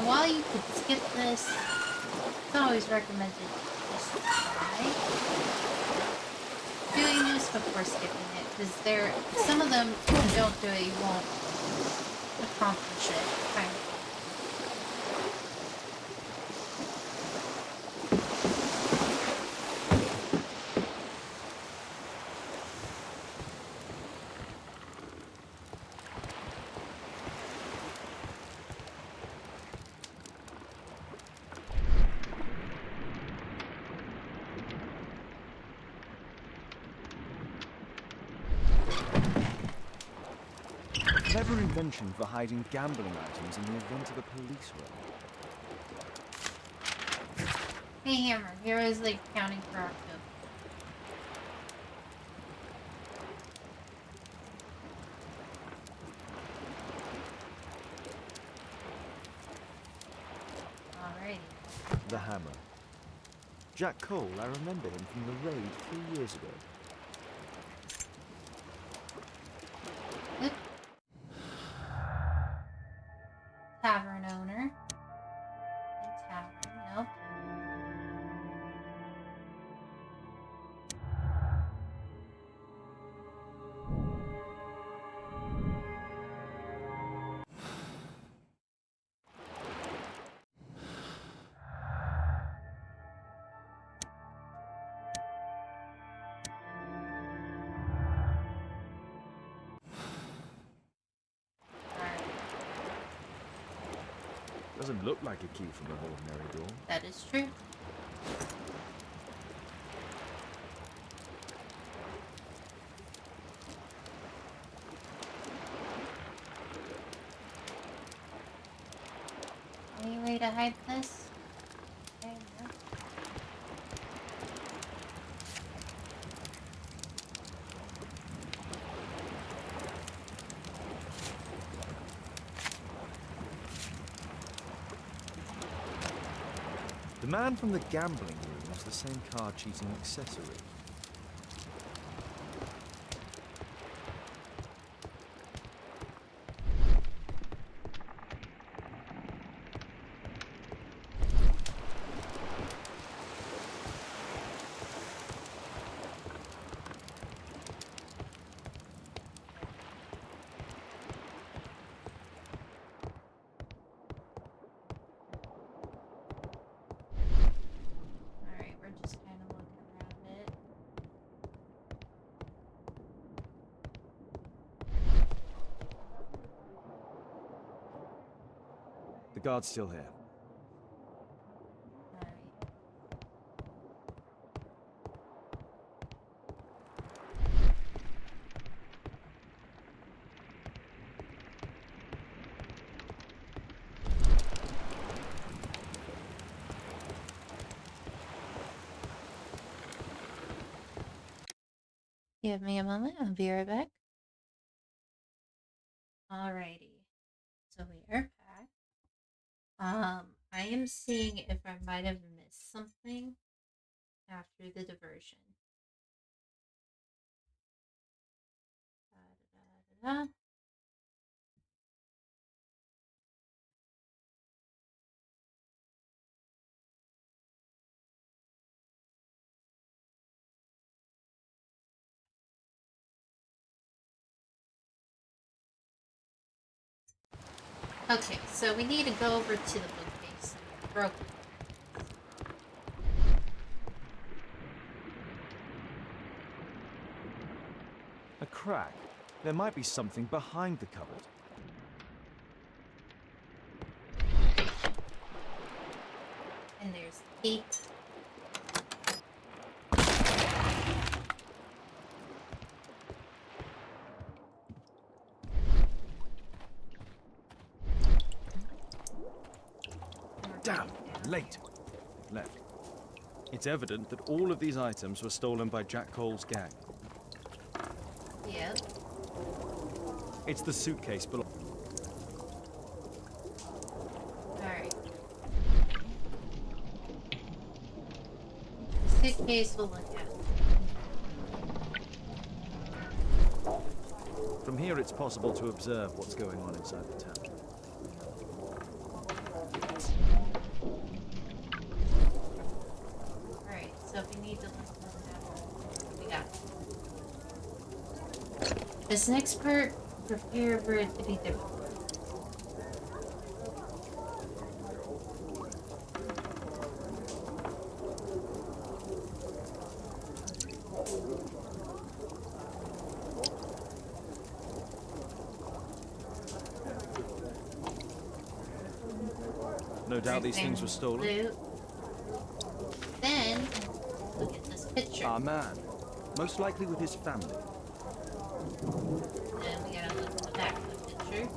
While you could skip this, it's always recommended to just try doing this before skipping it, because some of them, if you don't do it, you won't accomplish it, kind of. clever invention for hiding gambling items in the event of a police raid. Hey, Hammer, here is the accounting for October. Alrighty. The hammer. Jack Cole, I remember him from the raid 3 years ago. Tavern owner. And tavern, nope. Doesn't look like a key from an ordinary door. That is true. Any way to hide this? Okay, no. The man from the gambling room is the same card cheating accessory. Alright, we're just kind of looking around it. The guard's still here. Alright. Give me a moment, I'll be right back. Alrighty. So we are back. I am seeing if I might have missed something after the diversion. Da-da-da-da-da. Okay, so we need to go over to the bookcase. Broken. A crack. There might be something behind the cupboard. And there's the key. Damn, late. Left. It's evident that all of these items were stolen by Jack Cole's gang. Yep. It's the suitcase below. Alright. Suitcase we'll look at. From here, it's possible to observe what's going on inside the town. Alright, so if we need to look at that, what we got? As an expert, prepare for it to be difficult. No doubt these things were stolen. Loot. Then, look at this picture. Our man. Most likely with his family. Then we gotta look at the back of the picture. picture.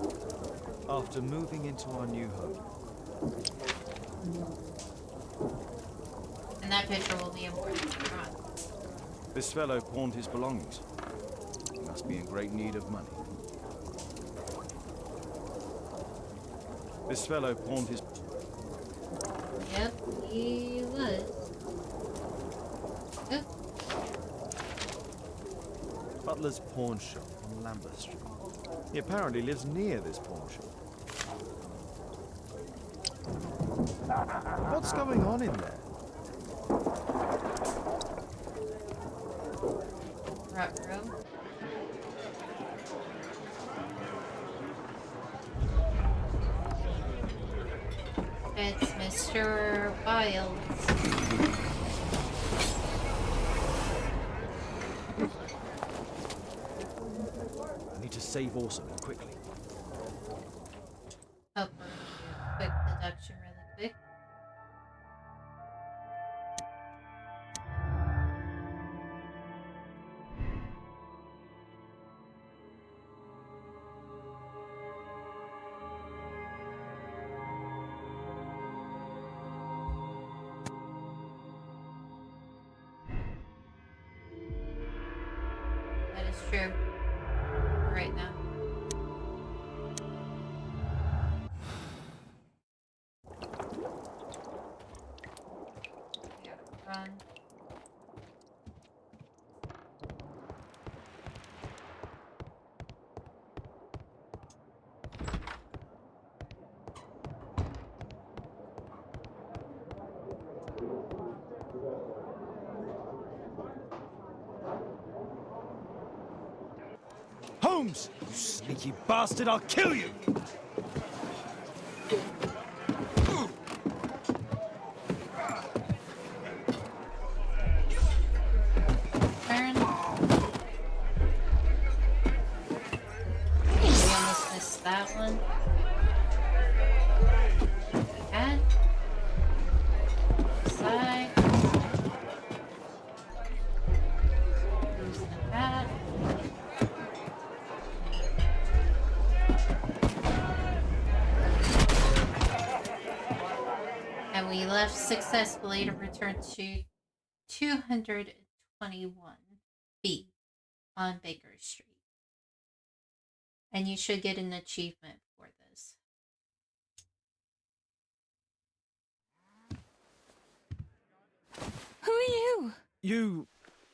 After moving into our new home. And that picture will be important later on. This fellow pawned his belongings. He must be in great need of money. This fellow pawned his... Yep, he was. Oh. Butler's pawn shop on Lambeth Street. He apparently lives near this pawn shop. What's going on in there? Ruh-roh. It's Mr. Wilde. I need to save Orson quickly. Oh, quick deduction really quick. That is true. Right now. We gotta run. Holmes! You sneaky bastard, I'll kill you! Turn. We almost missed that one. Hat. Side. Lose the hat. And we left successfully to return to 221B on Baker Street. And you should get an achievement for this. Who are you?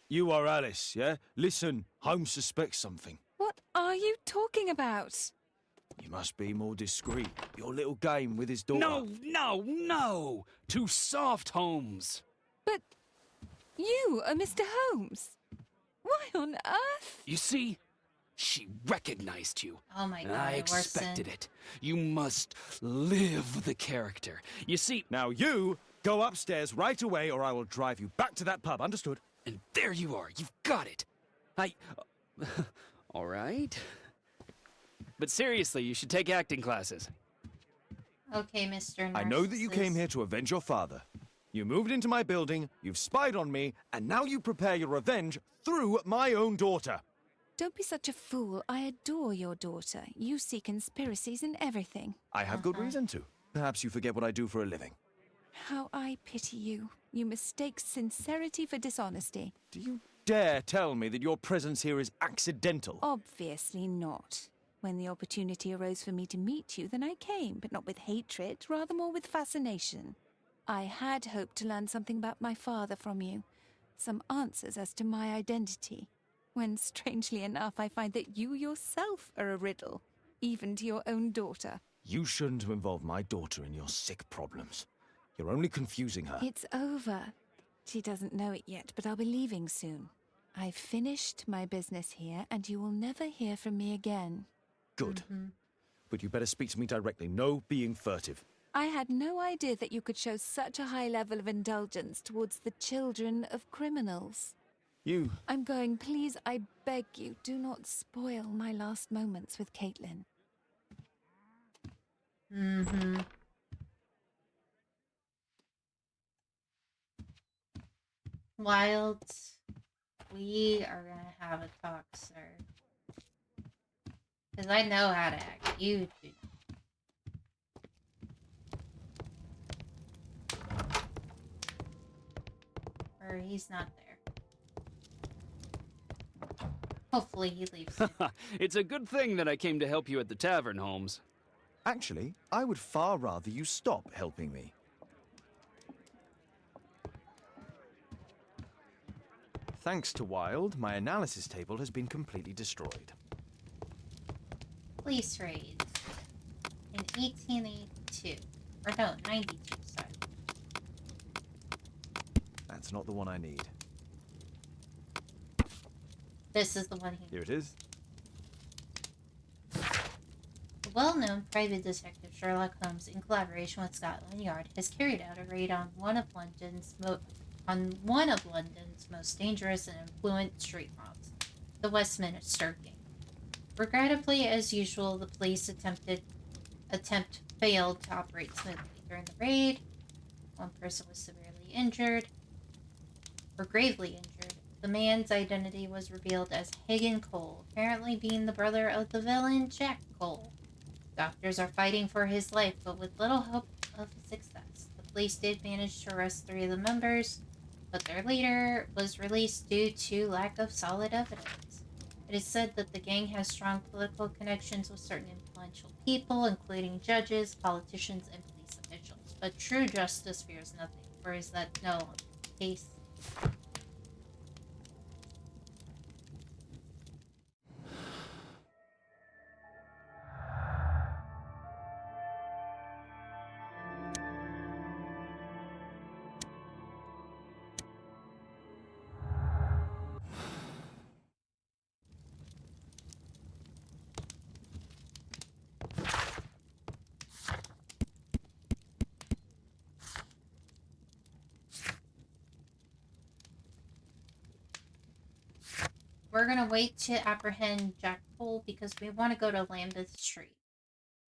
You are Alice, yeah? Listen, Holmes suspects something. What are you talking about? You must be more discreet. Your little game with his daughter. No! Too soft, Holmes. But you are Mr. Holmes. Why on earth? You see, she recognized you. Oh my god, I expected Orson. it. You must live the character. You see, Now you go upstairs right away or I will drive you back to that pub, understood? and there you are. You've got it. All right. But seriously, you should take acting classes. Okay, Mr. I know that you came Narcissus. here to avenge your father. You moved into my building, you've spied on me, and now you prepare your revenge through my own daughter. Don't be such a fool. I adore your daughter. You see conspiracies in everything. I have good reason to. Perhaps you forget what I do for a living. How I pity you. You mistake sincerity for dishonesty. Do you dare tell me that your presence here is accidental? Obviously not. When the opportunity arose for me to meet you, then I came, but not with hatred, rather more with fascination. I had hoped to learn something about my father from you, some answers as to my identity, when, strangely enough, I find that you yourself are a riddle, even to your own daughter. You shouldn't involve my daughter in your sick problems. You're only confusing her. It's over. She doesn't know it yet, but I'll be leaving soon. I've finished my business here, and you will never hear from me again. Good. But you better speak to me directly. No being furtive. I had no idea that you could show such a high level of indulgence towards the children of criminals. You... I'm going. Please, I beg you, do not spoil my last moments with Caitlin. Wilde, we are gonna have a talk, sir. Because I know how to act. You do. Or he's not there. Hopefully he leaves soon. It's a good thing that I came to help you at the tavern, Holmes. Actually, I would far rather you stop helping me. Thanks to Wilde, my analysis table has been completely destroyed. Police raids in 1882. Or no, 92, sorry. That's not the one I need. This is the one he Here it is. The well-known private detective Sherlock Holmes, in collaboration with Scotland Yard, has carried out a raid on one of London's most dangerous and affluent street mobs, the Westminster Gang. Regrettably, as usual, the police attempt failed to operate smoothly. During the raid, one person was severely injured, or gravely injured. The man's identity was revealed as Hagen Cole, apparently being the brother of the villain Jack Cole. Doctors are fighting for his life, but with little hope of success. The police did manage to arrest 3 of the members, but their leader was released due to lack of solid evidence. It is said that the gang has strong political connections with certain influential people, including judges, politicians, and police officials. But true justice fears nothing, or is that no longer the case? We're gonna wait to apprehend Jack Cole because we want to go to Lambeth Street.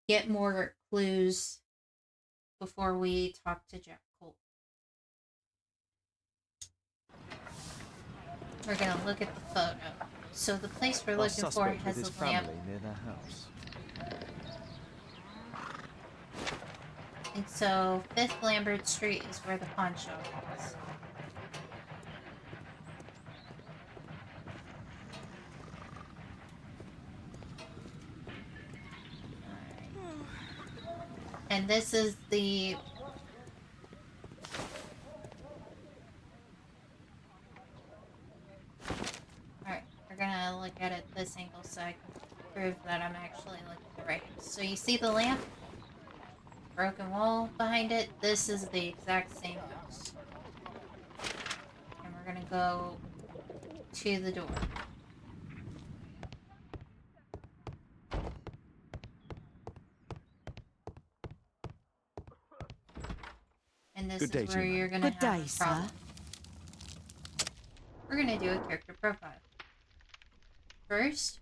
Get more clues before we talk to Jack Cole. We're gonna look at the photo. So the place we're looking for has his a lamp. family near their house. And so 5th Lambert Street is where the pawn shop is. And this is the... Alright, we're gonna look at it this angle so I can prove that I'm actually looking at the right. So you see the lamp? Broken wall behind it? This is the exact same house. And we're gonna go to the door. And this is where you're gonna have a problem. We're gonna do a character profile. First,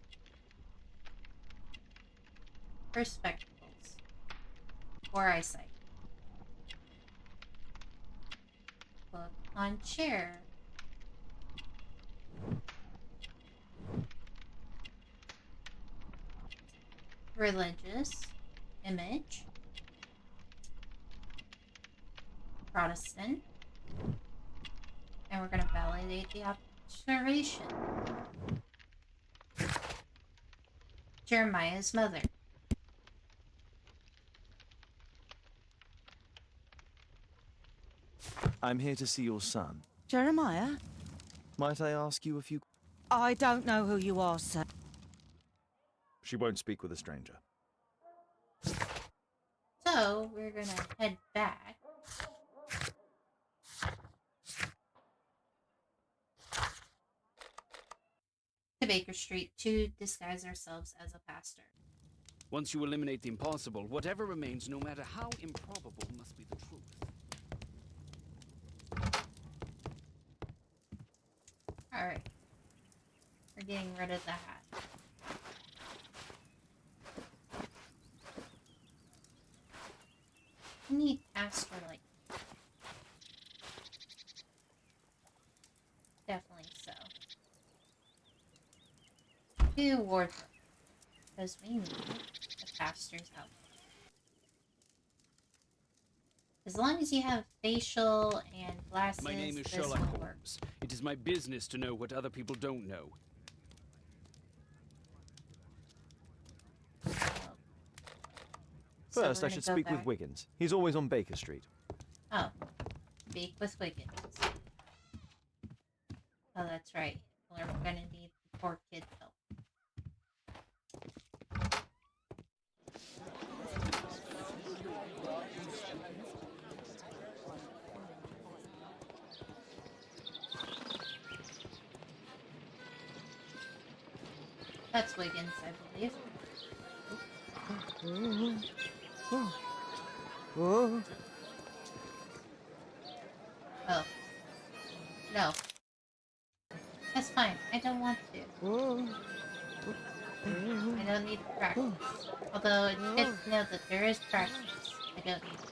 spectacles or eyesight. Book on chair. Religious image. Protestant, and we're going to validate the observation. Jerimiah's mother. I'm here to see your son. Jerimiah? Might I ask you a few... I don't know who you are, sir. She won't speak with a stranger. So, we're going to head back. To Baker Street to disguise ourselves as a pastor. Once you eliminate the impossible, whatever remains, no matter how improbable, must be the truth. Alright. We're getting rid of the hat. I need pastor light. Definitely so. Do wardrobe. because we need the pastor's help. As long as you have facial and glasses, My name is this Sherlock will work. Holmes. It is my business to know what other people don't know. So First, we're I gonna should go speak with back. Wiggins. He's always on Baker Street. Oh, speak with Wiggins. Oh, that's right. We're gonna need the poor kid's help. That's Wiggins, I believe. Oh. Oh. No. That's fine. I don't want to. I don't need to practice. Although it's good to know that there is practice. I don't need to practice.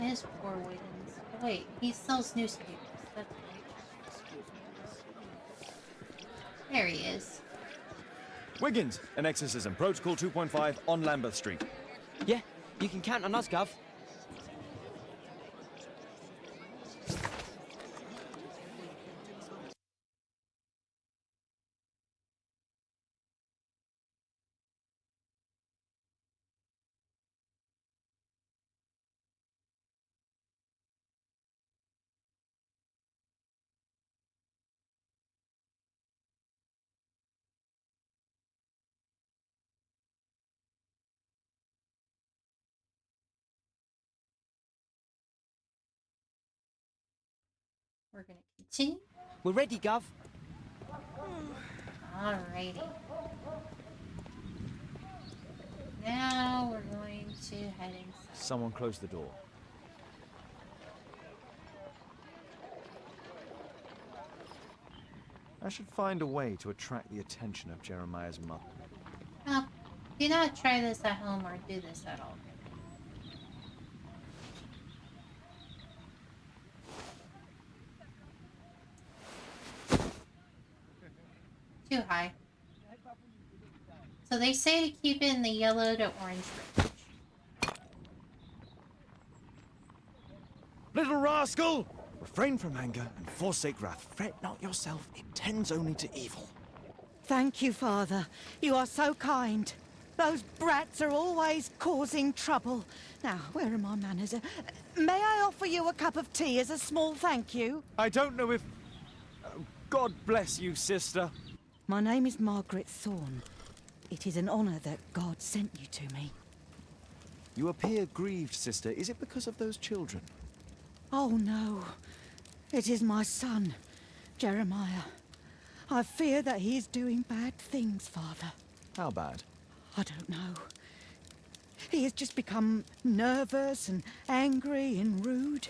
His poor Wiggins. Oh, wait, he sells newspapers. That's right. There he is. Wiggins, an Exorcism, Protocol 2.5 on Lambeth Street. Yeah, you can count on us, Gov. We're gonna continue. We're ready, Gov. Alrighty. Now we're going to head inside. Someone close the door. I should find a way to attract the attention of Jeremiah's mother. Now, do not try this at home or do this at all. Too high. So they say to keep it in the yellow to orange range. Little rascal! Refrain from anger and forsake wrath. Fret not yourself, it tends only to evil. Thank you, Father. You are so kind. Those brats are always causing trouble. Now, where are my manners? May I offer you a cup of tea as a small thank you? I don't know if... God bless you, sister. My name is Margaret Thorne. It is an honour that God sent you to me. You appear grieved, sister. Is it because of those children? Oh, no. It is my son, Jerimiah. I fear that he is doing bad things, Father. How bad? I don't know. He has just become nervous and angry and rude.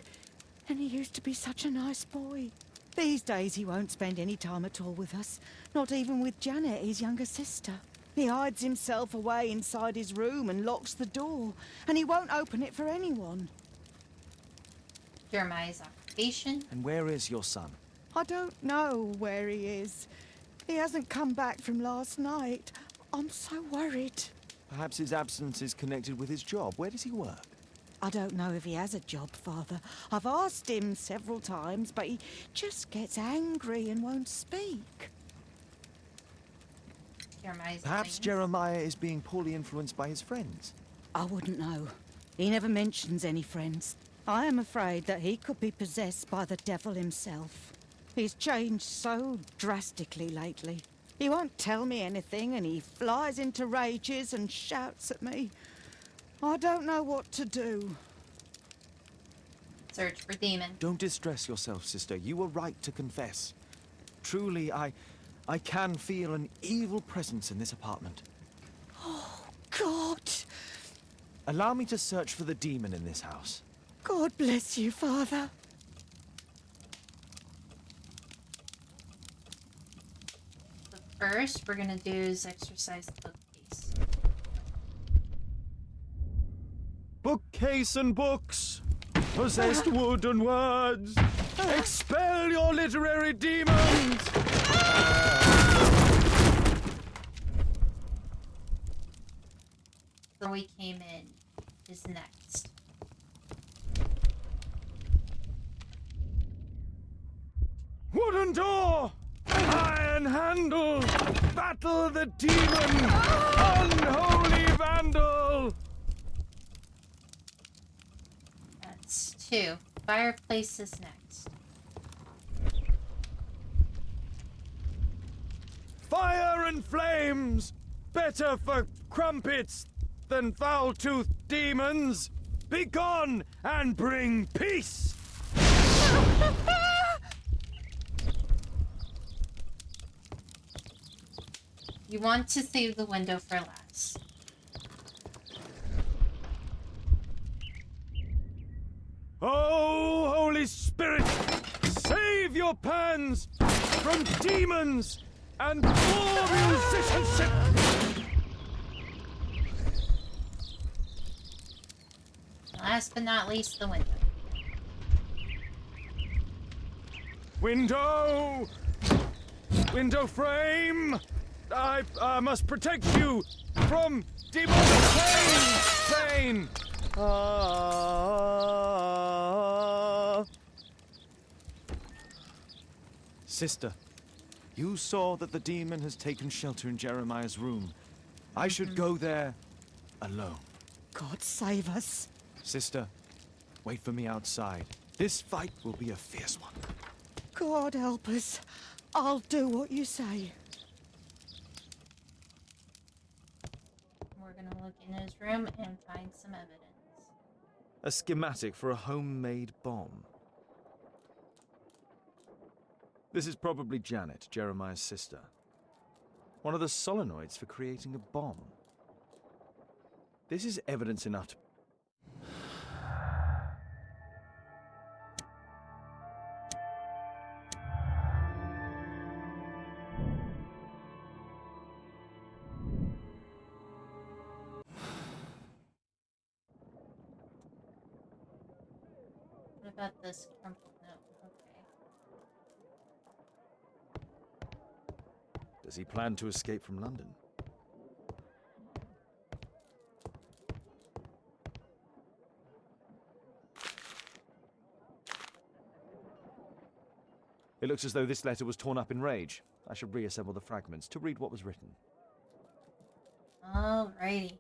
And he used to be such a nice boy. These days he won't spend any time at all with us. Not even with Janet, his younger sister. He hides himself away inside his room and locks the door. And he won't open it for anyone. Jeremiah's occupation. And where is your son? I don't know where he is. He hasn't come back from last night. I'm so worried. Perhaps his absence is connected with his job. Where does he work? I don't know if he has a job, Father. I've asked him several times, but he just gets angry and won't speak. Jeremiah's Perhaps Jeremiah is being poorly influenced by his friends. I wouldn't know. He never mentions any friends. I am afraid that he could be possessed by the devil himself. He's changed so drastically lately. He won't tell me anything and he flies into rages and shouts at me. I don't know what to do. Search for demon. Don't distress yourself, sister. You were right to confess. Truly, I can feel an evil presence in this apartment. Oh, God! Allow me to search for the demon in this house. God bless you, Father. The first we're gonna do is Exorcise Bookcase. Bookcase and books, possessed wood and words, expel your literary demons! The We Came In is next. Wooden door, iron handle, battle the demon, unholy vandal! That's 2. Fireplace is next. Fire and flames, better for crumpets than foul-toothed demons. Be gone and bring peace! You want to save the window for last. Oh, Holy Spirit, save your pans from demons and poor musicianship! Last but not least, the window. Window! Window frame! I must protect you from demonic pain! Sister, you saw that the demon has taken shelter in Jeremiah's room. I should go there alone. God save us. Sister, wait for me outside. This fight will be a fierce one. God help us. I'll do what you say. We're gonna look in his room and find some evidence. A schematic for a homemade bomb. This is probably Janet, Jeremiah's sister. One of the solenoids for creating a bomb. This is evidence enough to... What about this crumpled note? Okay. Does he plan to escape from London? It looks as though this letter was torn up in rage. I should reassemble the fragments to read what was written. Alrighty.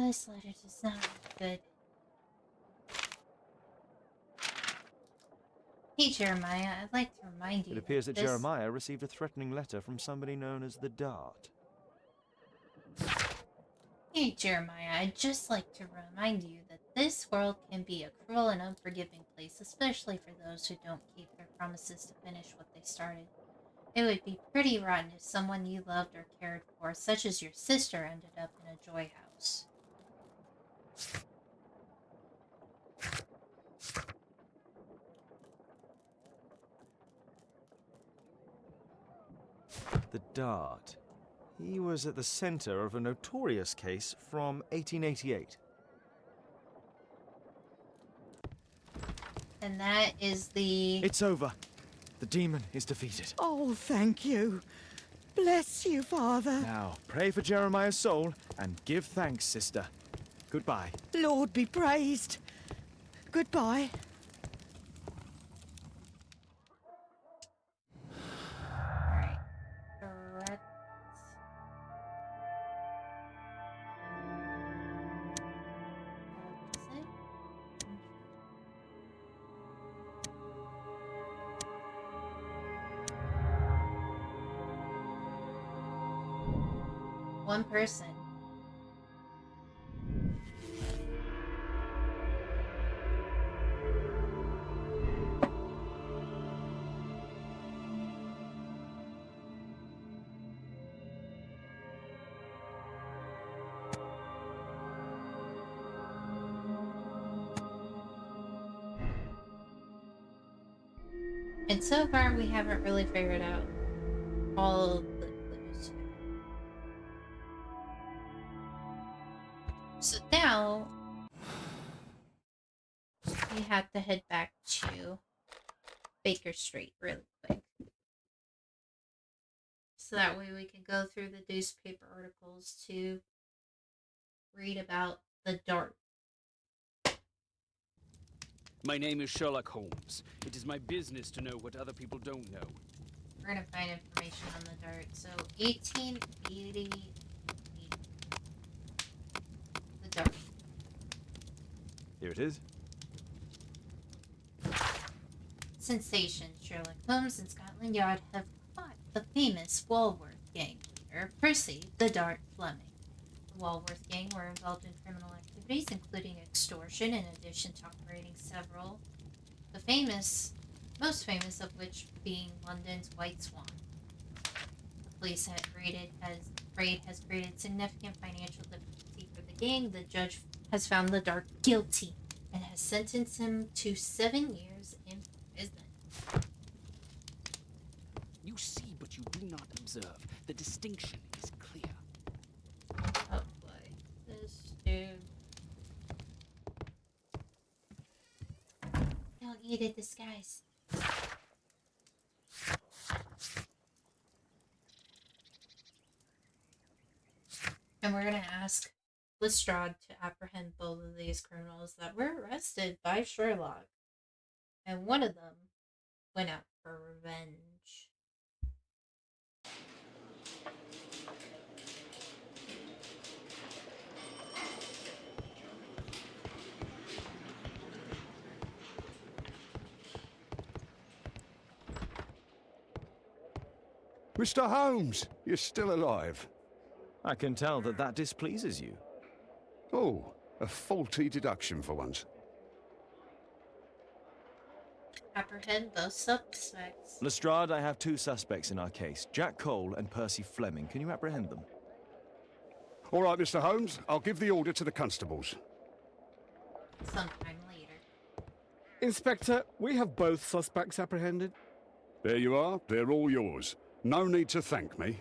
This letter does not look good. Hey, Jeremiah, I'd like to remind you. It appears that this... Jeremiah received a threatening letter from somebody known as the Dart. Hey, Jeremiah, I'd just like to remind you that this world can be a cruel and unforgiving place, especially for those who don't keep their promises to finish what they started. It would be pretty rotten if someone you loved or cared for, such as your sister, ended up in a joy house. The Dart. He was at the center of a notorious case from 1888. And that is the... It's over. The demon is defeated. Oh, thank you. Bless you, Father. Now, pray for Jeremiah's soul and give thanks, sister. Goodbye. Lord be praised. Goodbye. Alright. Threats. What is it? One person. And so far, we haven't really figured out all of the clues. So now, we have to head back to Baker Street really quick. So that way we can go through the newspaper articles to read about the Dart. My name is Sherlock Holmes. It is my business to know what other people don't know. We're gonna find information on the Dart. So 1888. The Dart. Here it is. Sensation. Sherlock Holmes and Scotland Yard have caught the famous Walworth gang leader, Percy the Dart Flemming. The Walworth gang were involved in criminal activities, including extortion, in addition to operating several, most famous of which being London's White Swan. The police raid has created significant financial difficulty for the gang. The judge has found the Dart guilty and has sentenced him to 7 years in prison. You see, but you do not observe. The distinction is clear. Oh boy, this dude. Don't eat a disguise. And we're gonna ask Lestrade to apprehend both of these criminals that were arrested by Sherlock. And one of them went out for revenge. Mr. Holmes, you're still alive. I can tell that that displeases you. Oh, a faulty deduction for once. Apprehend those suspects. Lestrade, I have two suspects in our case, Jack Cole and Percy Flemming. Can you apprehend them? All right, Mr. Holmes, I'll give the order to the constables. Sometime later. Inspector, we have both suspects apprehended. There you are, they're all yours. No need to thank me.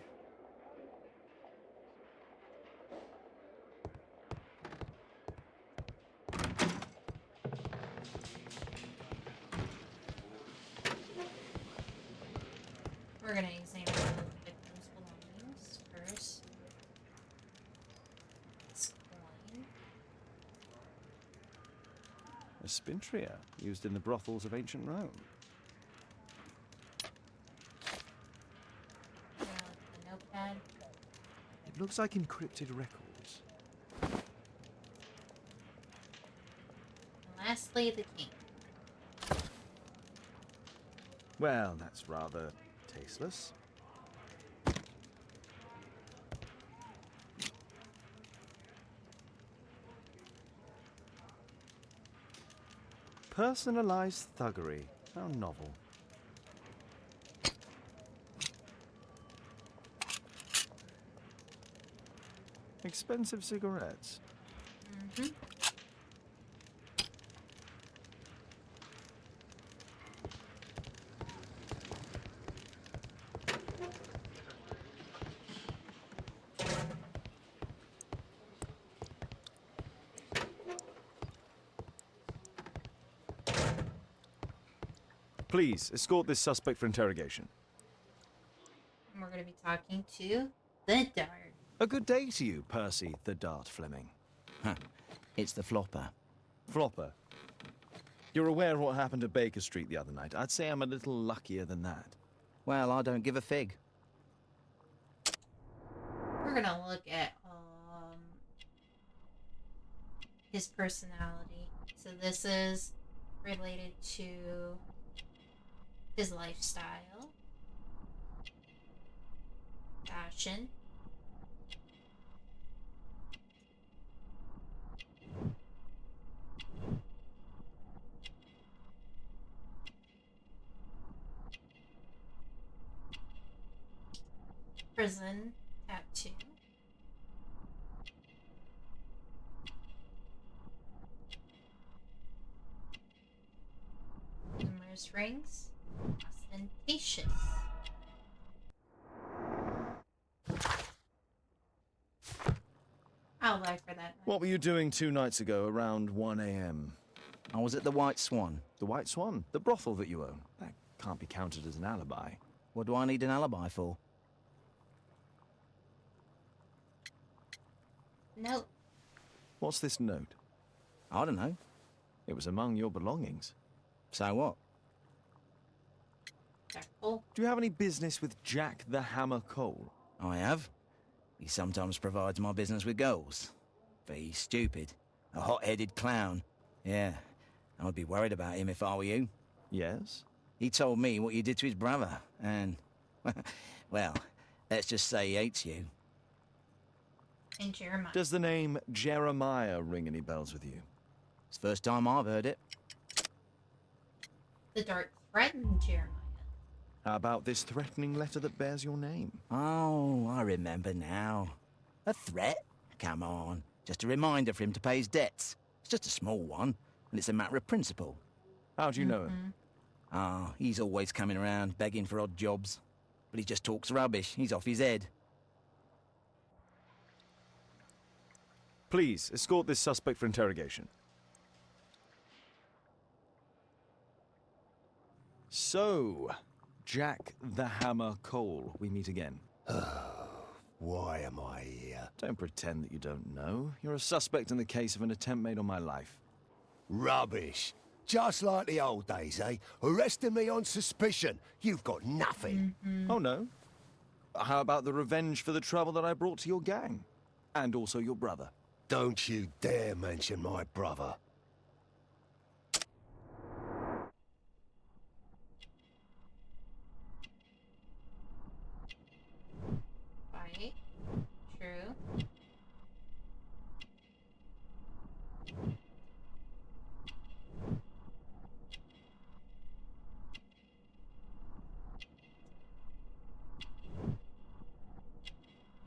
We're gonna examine the victim's belongings first. This coin. A spintria, used in the brothels of ancient Rome. The notepad. It looks like encrypted records. And lastly, the king. Well, that's rather tasteless. Personalized thuggery. How novel. Expensive cigarettes. Mm-hmm. Please, escort this suspect for interrogation. And we're going to be talking to the Dart. A good day to you, Percy the Dart Flemming. Huh. It's the flopper. Flopper. You're aware of what happened at Baker Street the other night. I'd say I'm a little luckier than that. Well, I don't give a fig. We're going to look at his personality. So this is related to his lifestyle, fashion, prison tattoo, numerous rings, ostentatious. I'll buy for that. What were you doing 2 nights ago around 1 a.m.? I was at the White Swan. The White Swan? The brothel that you own? That can't be counted as an alibi. What do I need an alibi for? Note. What's this note? I don't know. It was among your belongings. So what? Jack Cole. Do you have any business with Jack the Hammer Cole? I have. He sometimes provides my business with girls. But he's stupid. A hot-headed clown. Yeah, I'd be worried about him if I were you. Yes? He told me what you did to his brother, and... well, let's just say he hates you. And Jeremiah. Does the name Jerimiah ring any bells with you? It's the first time I've heard it. The Dart threatened Jeremiah. How about this threatening letter that bears your name? Oh, I remember now. A threat? Come on. Just a reminder for him to pay his debts. It's just a small one, and it's a matter of principle. How do you know him? Ah, he's always coming around, begging for odd jobs. But he just talks rubbish. He's off his head. Please, escort this suspect for interrogation. So, Jack the Hammer Cole, we meet again. Why am I here? Don't pretend that you don't know. You're a suspect in the case of an attempt made on my life. Rubbish. Just like the old days, eh? Arresting me on suspicion. You've got nothing. Oh, no? How about the revenge for the trouble that I brought to your gang? And also your brother. Don't you dare mention my brother. Right. True.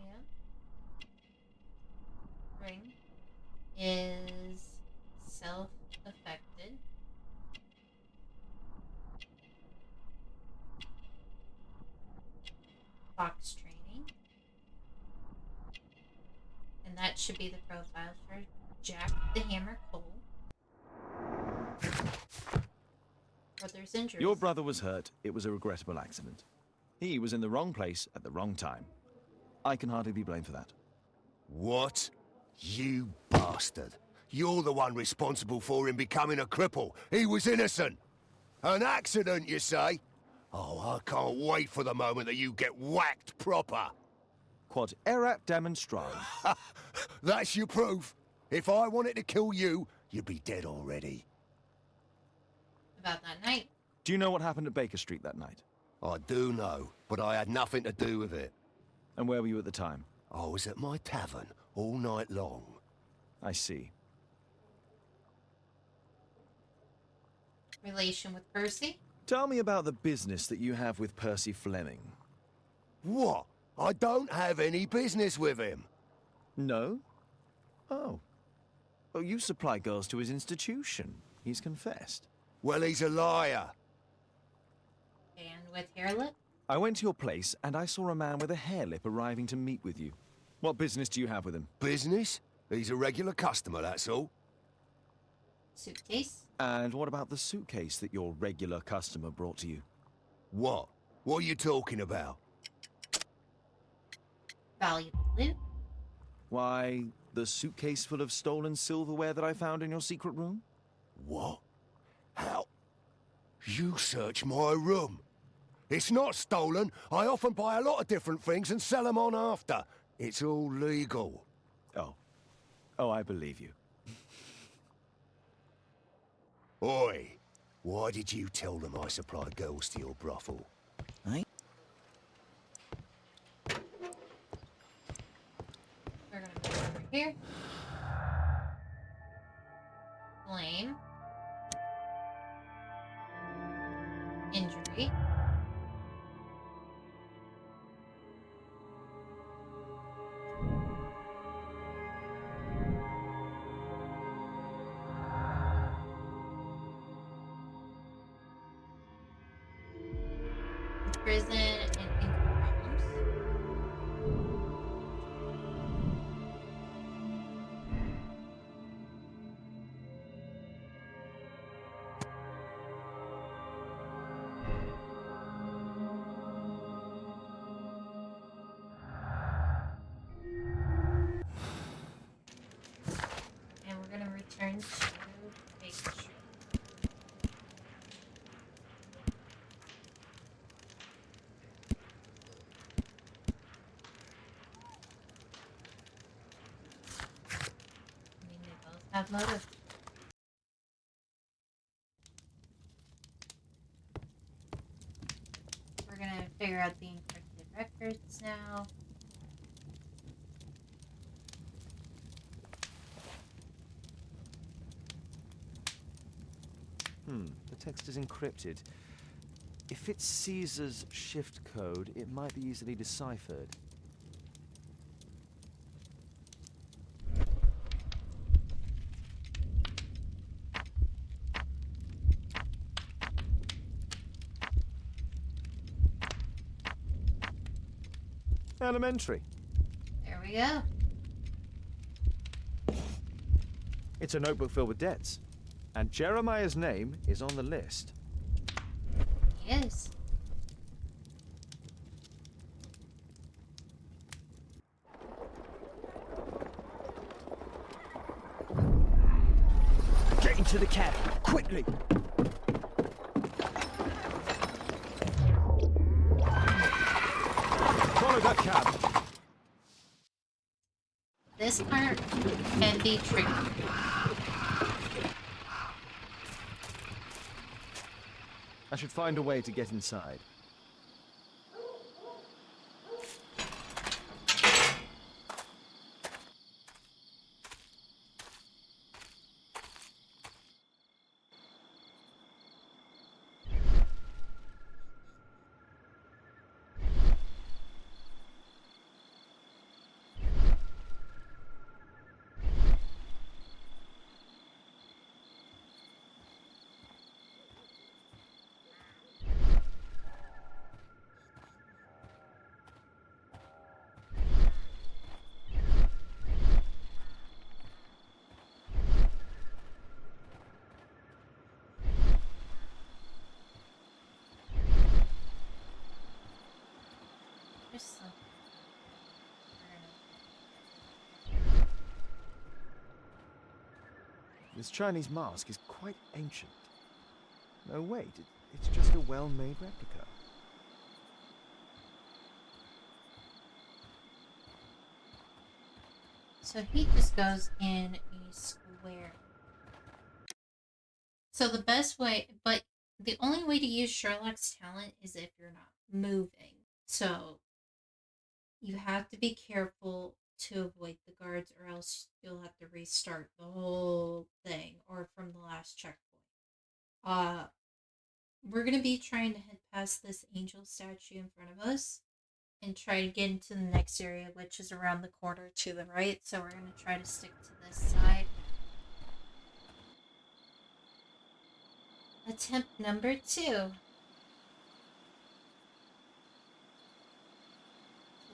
Yeah. Ring is self-affected. Box training. And that should be the profile for Jack the Hammer Cole. Brother's injuries. Your brother was hurt. It was a regrettable accident. He was in the wrong place at the wrong time. I can hardly be blamed for that. What? You bastard. You're the one responsible for him becoming a cripple. He was innocent. An accident, you say? Oh, I can't wait for the moment that you get whacked proper. Quod erat demonstrare. That's your proof. If I wanted to kill you, you'd be dead already. About that night. Do you know what happened at Baker Street that night? I do know, but I had nothing to do with it. And where were you at the time? I was at my tavern all night long. I see. Relation with Percy? Tell me about the business that you have with Percy Flemming. What? I don't have any business with him. No? Oh. Oh, you supply girls to his institution. He's confessed. Well, he's a liar. And with Hairlip? I went to your place and I saw a man with a hair lip arriving to meet with you. What business do you have with him? Business? He's a regular customer, that's all. Suitcase? And what about the suitcase that your regular customer brought to you? What? What are you talking about? Valuable loot. Why, the suitcase full of stolen silverware that I found in your secret room? What? How? You searched my room. It's not stolen. I often buy a lot of different things and sell them on after. It's all legal. Oh. Oh, I believe you. Oi, why did you tell them I supplied girls to your brothel? Eh? We're gonna move over here. Blame. Injury. Prison and income problems. And we're gonna return to Baker Street. I mean, they both have motive. We're gonna figure out the encrypted records now. The text is encrypted. If it's Caesar's shift code, it might be easily deciphered. Elementary. There we go. It's a notebook filled with debts. And Jeremiah's name is on the list. He is. Get into the cab, quickly! Follow that cab. This part can be tricky. I should find a way to get inside. There's something. This Chinese mask is quite ancient. No, wait, it's just a well-made replica. So he just goes in a square. So the best way, but the only way to use Sherlock's talent is if you're not moving. So you have to be careful to avoid the guards, or else you'll have to restart the whole thing, or from the last checkpoint. We're gonna be trying to head past this angel statue in front of us and try to get into the next area, which is around the corner to the right. So we're gonna try to stick to this side. Attempt number 2. So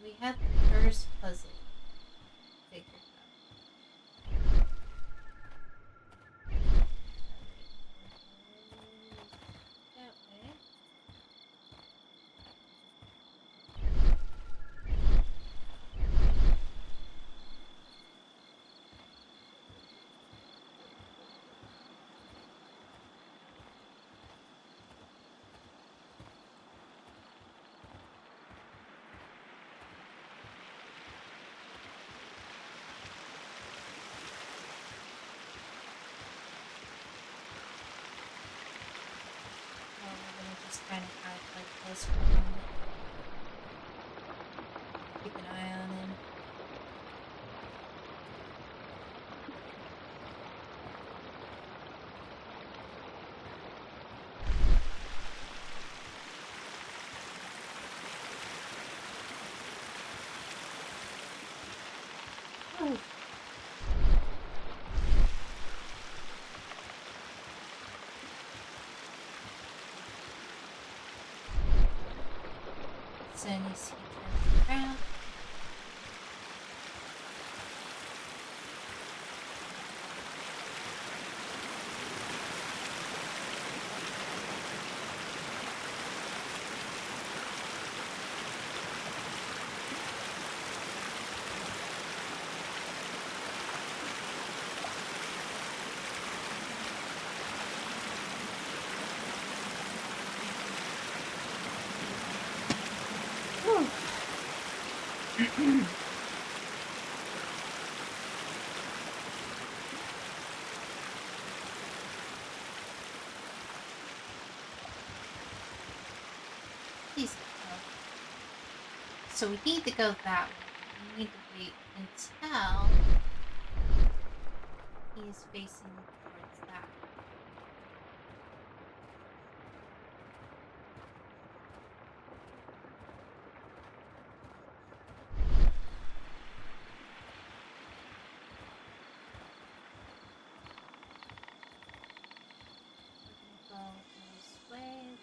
we have the first puzzle figured out. just keep an eye on him. Oh. As soon as he turns around, please go. So we need to go that way. We need to wait until he is facing towards that. We're gonna go this way.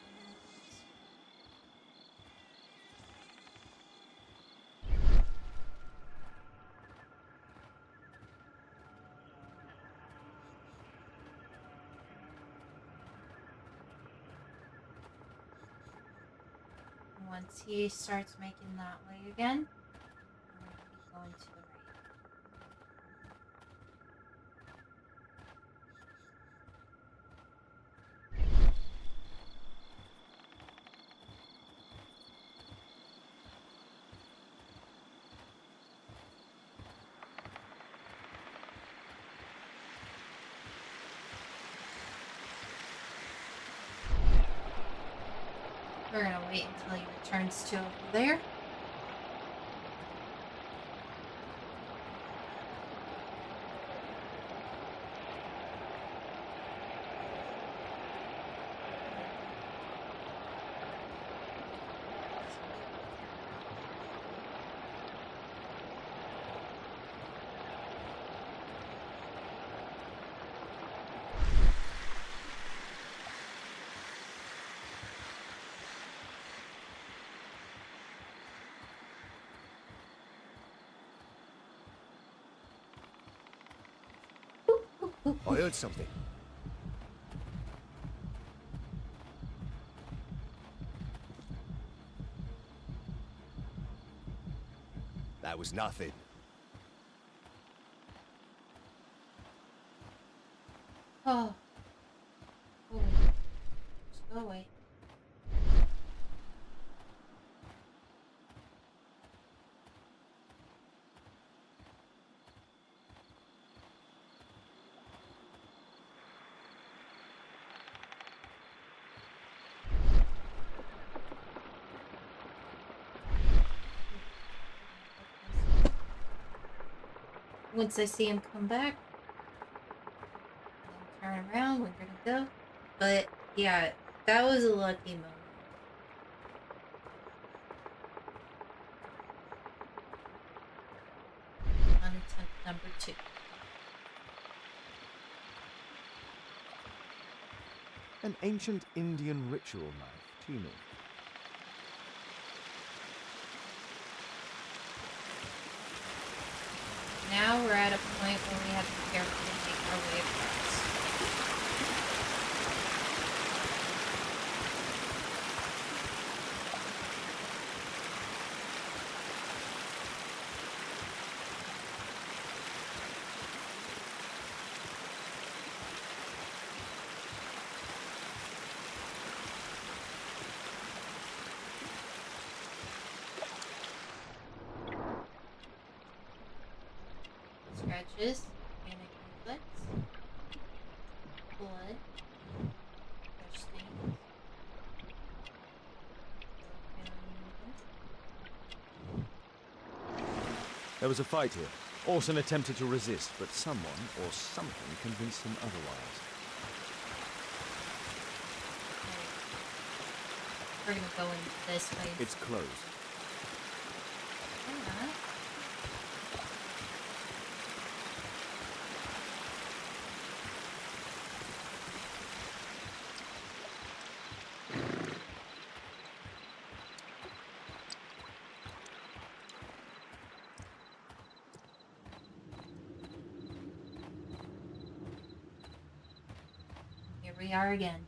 Once he starts making that way again, we're going to be going to the right. We're gonna wait until he returns to over there. I heard something. That was nothing. Oh. Oh. Just go away. Once I see him come back, I'll turn around, we're gonna go. But yeah, that was a lucky moment. On attempt number 2. An ancient Indian ritual knife, to me. Now we're at a point where we have to be careful to make our way across. Scratches, panic reflex, blood, brush stains, There was a fight here. Orson attempted to resist, but someone or something convinced him otherwise. We're gonna go into this way. It's closed. Yeah. Here we are again.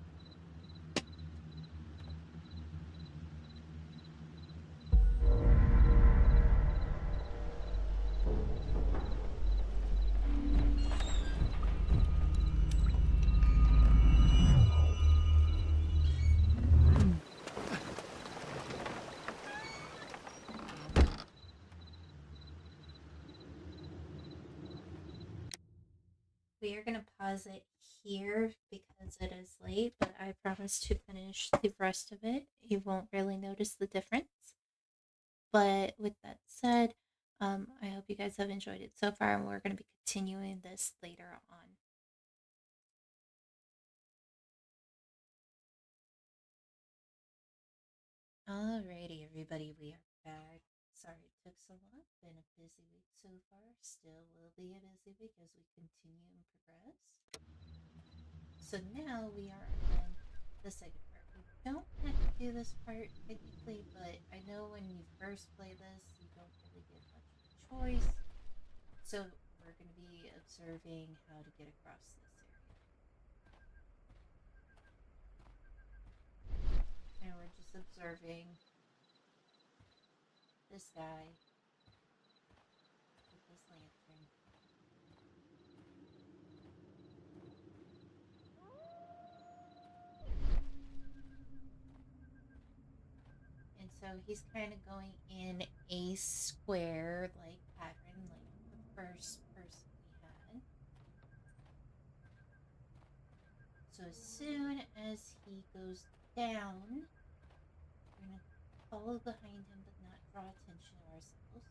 We are going to pause it here because it is late, but I promise to finish the rest of it. You won't really notice the difference. But with that said, I hope you guys have enjoyed it so far, and we're going to be continuing this later on. Alrighty, everybody, we are back. Sorry it took so long. Been a busy week so far. Still will be a busy week as we continue and progress. So now we are on the second part. We don't have to do this part technically, but I know when you first play this, you don't really get much of a choice. So we're going to be observing how to get across this area. And we're just observing this guy with his lantern. And so he's kind of going in a square like pattern, like the first person we had. So as soon as he goes down, we're going to follow behind him but not draw attention to ourselves.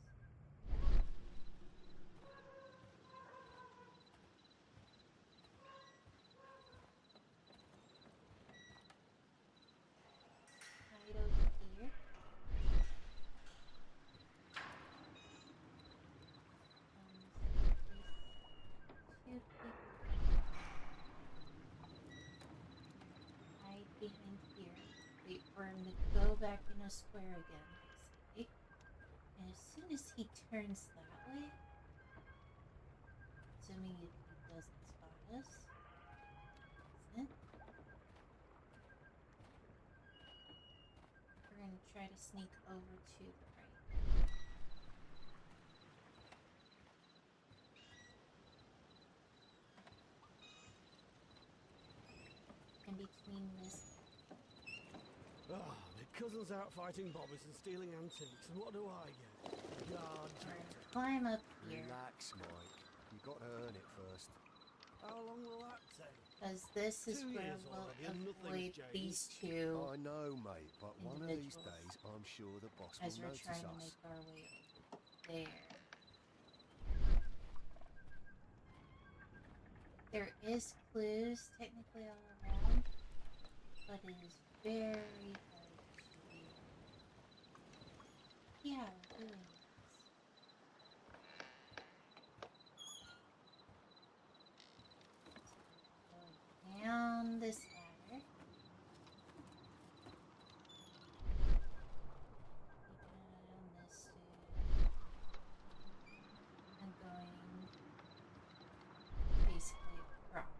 Hide over here. Two people hide behind here. Wait for him to go back in a square again, basically. And as soon as he turns that way, assuming he doesn't spot us, doesn't, we're going to try to sneak over to the right. In between this. Ah, my cousin's out fighting bobbies and stealing antiques, and what do I get? Yard tractor. Climb up here. Relax, Mike. You got to earn it first. How long will that take? Because this is 2 where years we'll already and nothing's avoid changed. these two I know, mate, but one of these individuals days, I'm sure the boss as will we're notice trying to us. make our way over there. There is clues technically all around, but it is very hard to be. Yeah, we're doing this. Go down this ladder. Keeping an eye on this dude. And going basically across.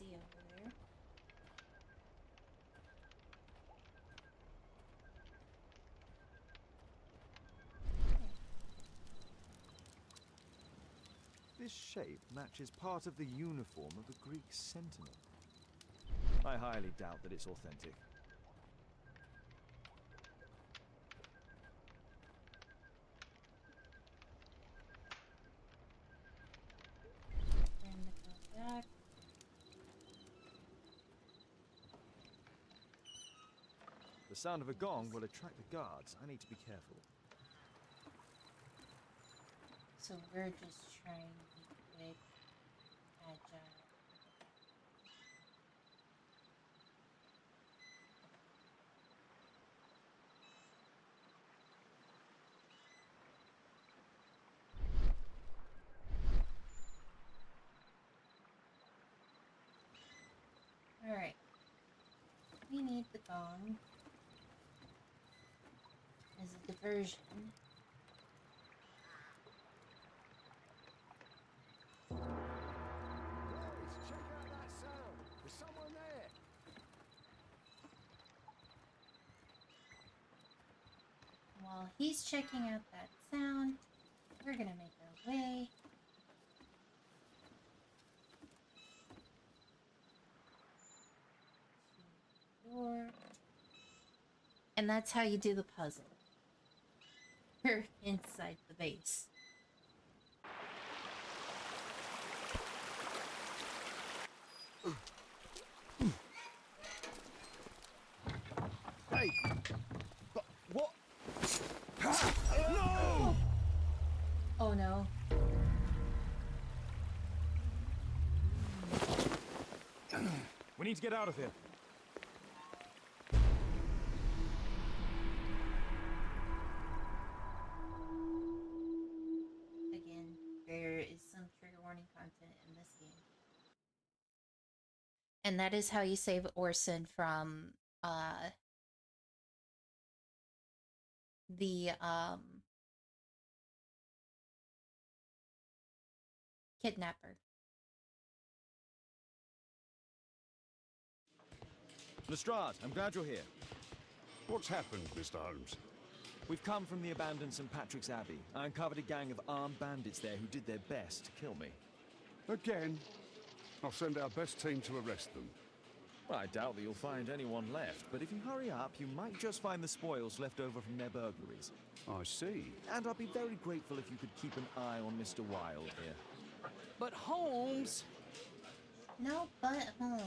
see over there. This shape matches part of the uniform of a Greek sentinel. I highly doubt that it's authentic. And go back. The sound of a gong will attract the guards. I need to be careful. So we're just trying to be quick, agile. Alright. We need the gong as a diversion. Check out that sound. There's someone there. While he's checking out that sound, we're gonna make our way. To the door. And that's how you do the puzzle. We're inside the base. Hey! But what? No! Oh no. We need to get out of here. Again, there is some trigger warning content in this game. And that is how you save Orson from the kidnapper. Lestrade, I'm glad you're here. What's happened, Mr. Holmes? We've come from the abandoned St. Patrick's Abbey. I uncovered a gang of armed bandits there who did their best to kill me. Again? I'll send our best team to arrest them. Well, I doubt that you'll find anyone left, but if you hurry up, you might just find the spoils left over from their burglaries. I see. And I'll be very grateful if you could keep an eye on Mr. Wilde here. But Holmes! No, but Holmes.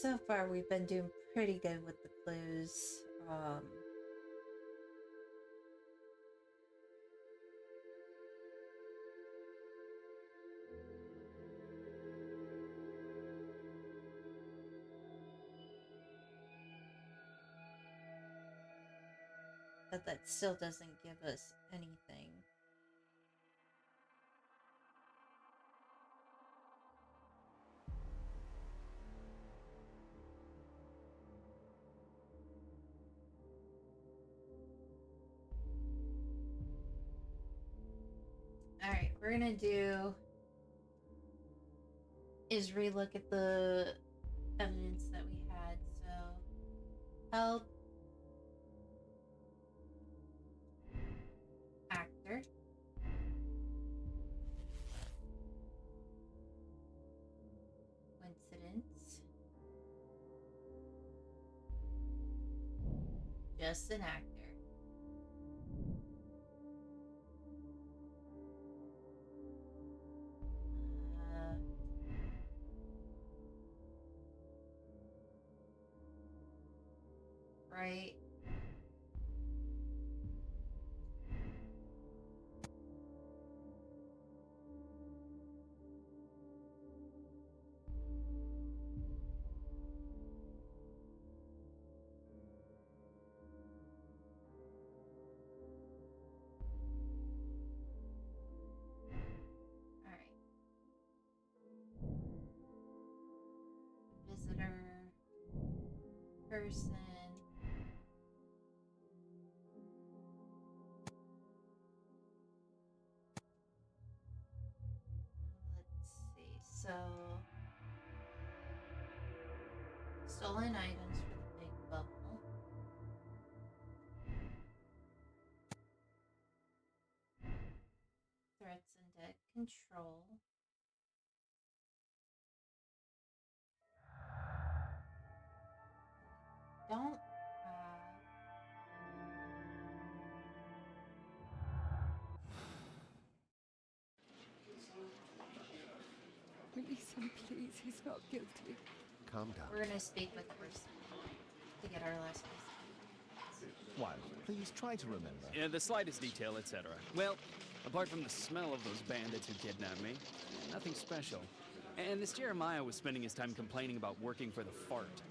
So far, we've been doing pretty good with the clues. But that still doesn't give us anything. Alright, we're gonna do is relook at the evidence that we had. So, help actor. just an actor. Right. Alright. Visitor. Person. Let's see. So, stolen items for the big bubble. Threats and debt control. Don't Listen, please, he's not guilty. Calm down. We're gonna speak with Orson to get our last piece. Wilde, please try to remember. Yeah, the slightest detail, etc. Well, apart from the smell of those bandits who kidnapped me, nothing special. And this Jerimiah was spending his time complaining about working for the fart.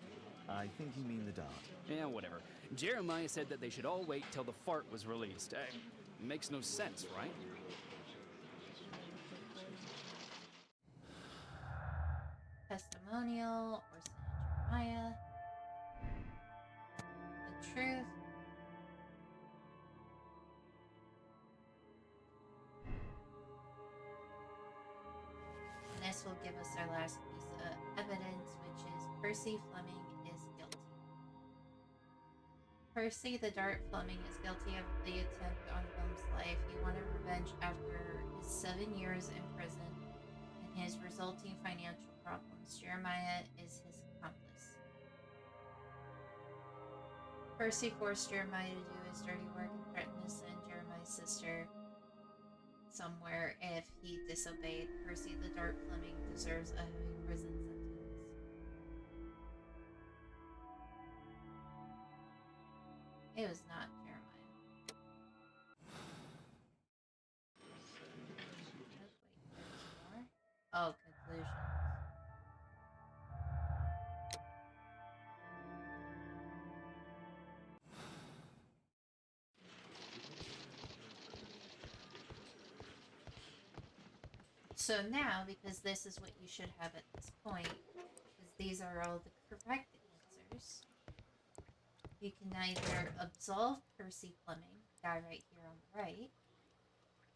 I think you mean the dart. Yeah, whatever. Jerimiah said that they should all wait till the fart was released. Makes no sense, right? Testimonial, Orson and Jerimiah. The truth. And this will give us our last piece of evidence, which is Percy Flemming is guilty. Percy the Dart Flemming is guilty of the attempt on Holmes' life. He wanted revenge after his 7 years in prison and his resulting financial problems. Jerimiah is his accomplice. Percy forced Jerimiah to do his dirty work and threatened to send Jeremiah's sister somewhere if he disobeyed. Percy the Dart Flemming deserves a heavy prison sentence. It was not Jerimiah. Let's wait, there's more. Oh, conclusions. So now, because this is what you should have at this point, because these are all the correct answers, you can either absolve Percy Flemming, guy right here on the right,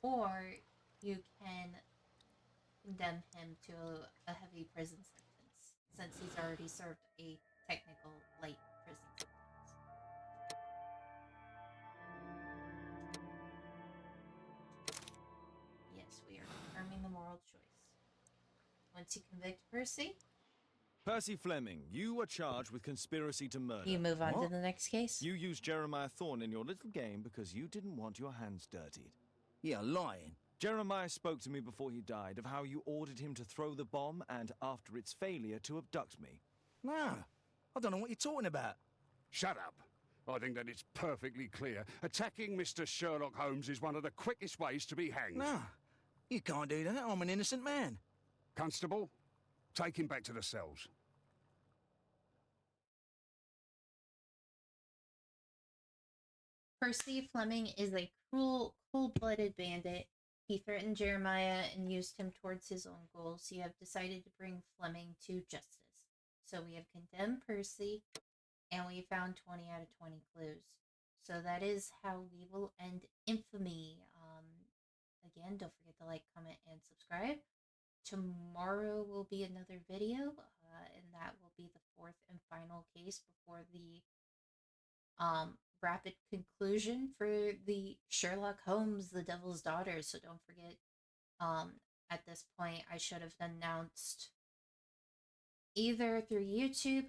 or you can condemn him to a heavy prison sentence, since he's already served a technical light prison sentence. Yes, we are confirming the moral choice. Once you convict Percy, Percy Flemming, you are charged with conspiracy to murder. you move on to What? the next case. You used Jerimiah Thorne in your little game because you didn't want your hands dirtied. You're lying. Jerimiah spoke to me before he died of how you ordered him to throw the bomb and, after its failure, to abduct me. No, I don't know what you're talking about. Shut up. I think that it's perfectly clear. Attacking Mr. Sherlock Holmes is one of the quickest ways to be hanged. No, you can't do that. I'm an innocent man. Constable, take him back to the cells. Percy Flemming is a cruel, cold-blooded bandit. He threatened Jerimiah and used him towards his own goals. You have decided to bring Flemming to justice. So we have condemned Percy, and we found 20 out of 20 clues. So that is how we will end Infamy. Again, don't forget to like, comment, and subscribe. Tomorrow will be another video, and that will be the fourth and final case before the rapid conclusion for the Sherlock Holmes, The Devil's Daughter. So don't forget, at this point, I should have announced either through YouTube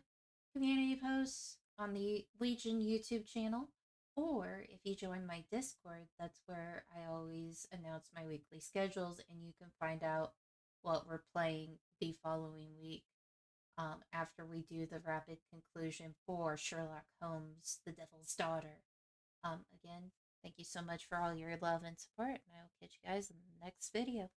community posts on the Legion YouTube channel, or if you join my Discord, that's where I always announce my weekly schedules, and you can find out what we're playing the following week after we do the rapid conclusion for Sherlock Holmes, The Devil's Daughter. Again, thank you so much for all your love and support, and I will catch you guys in the next video.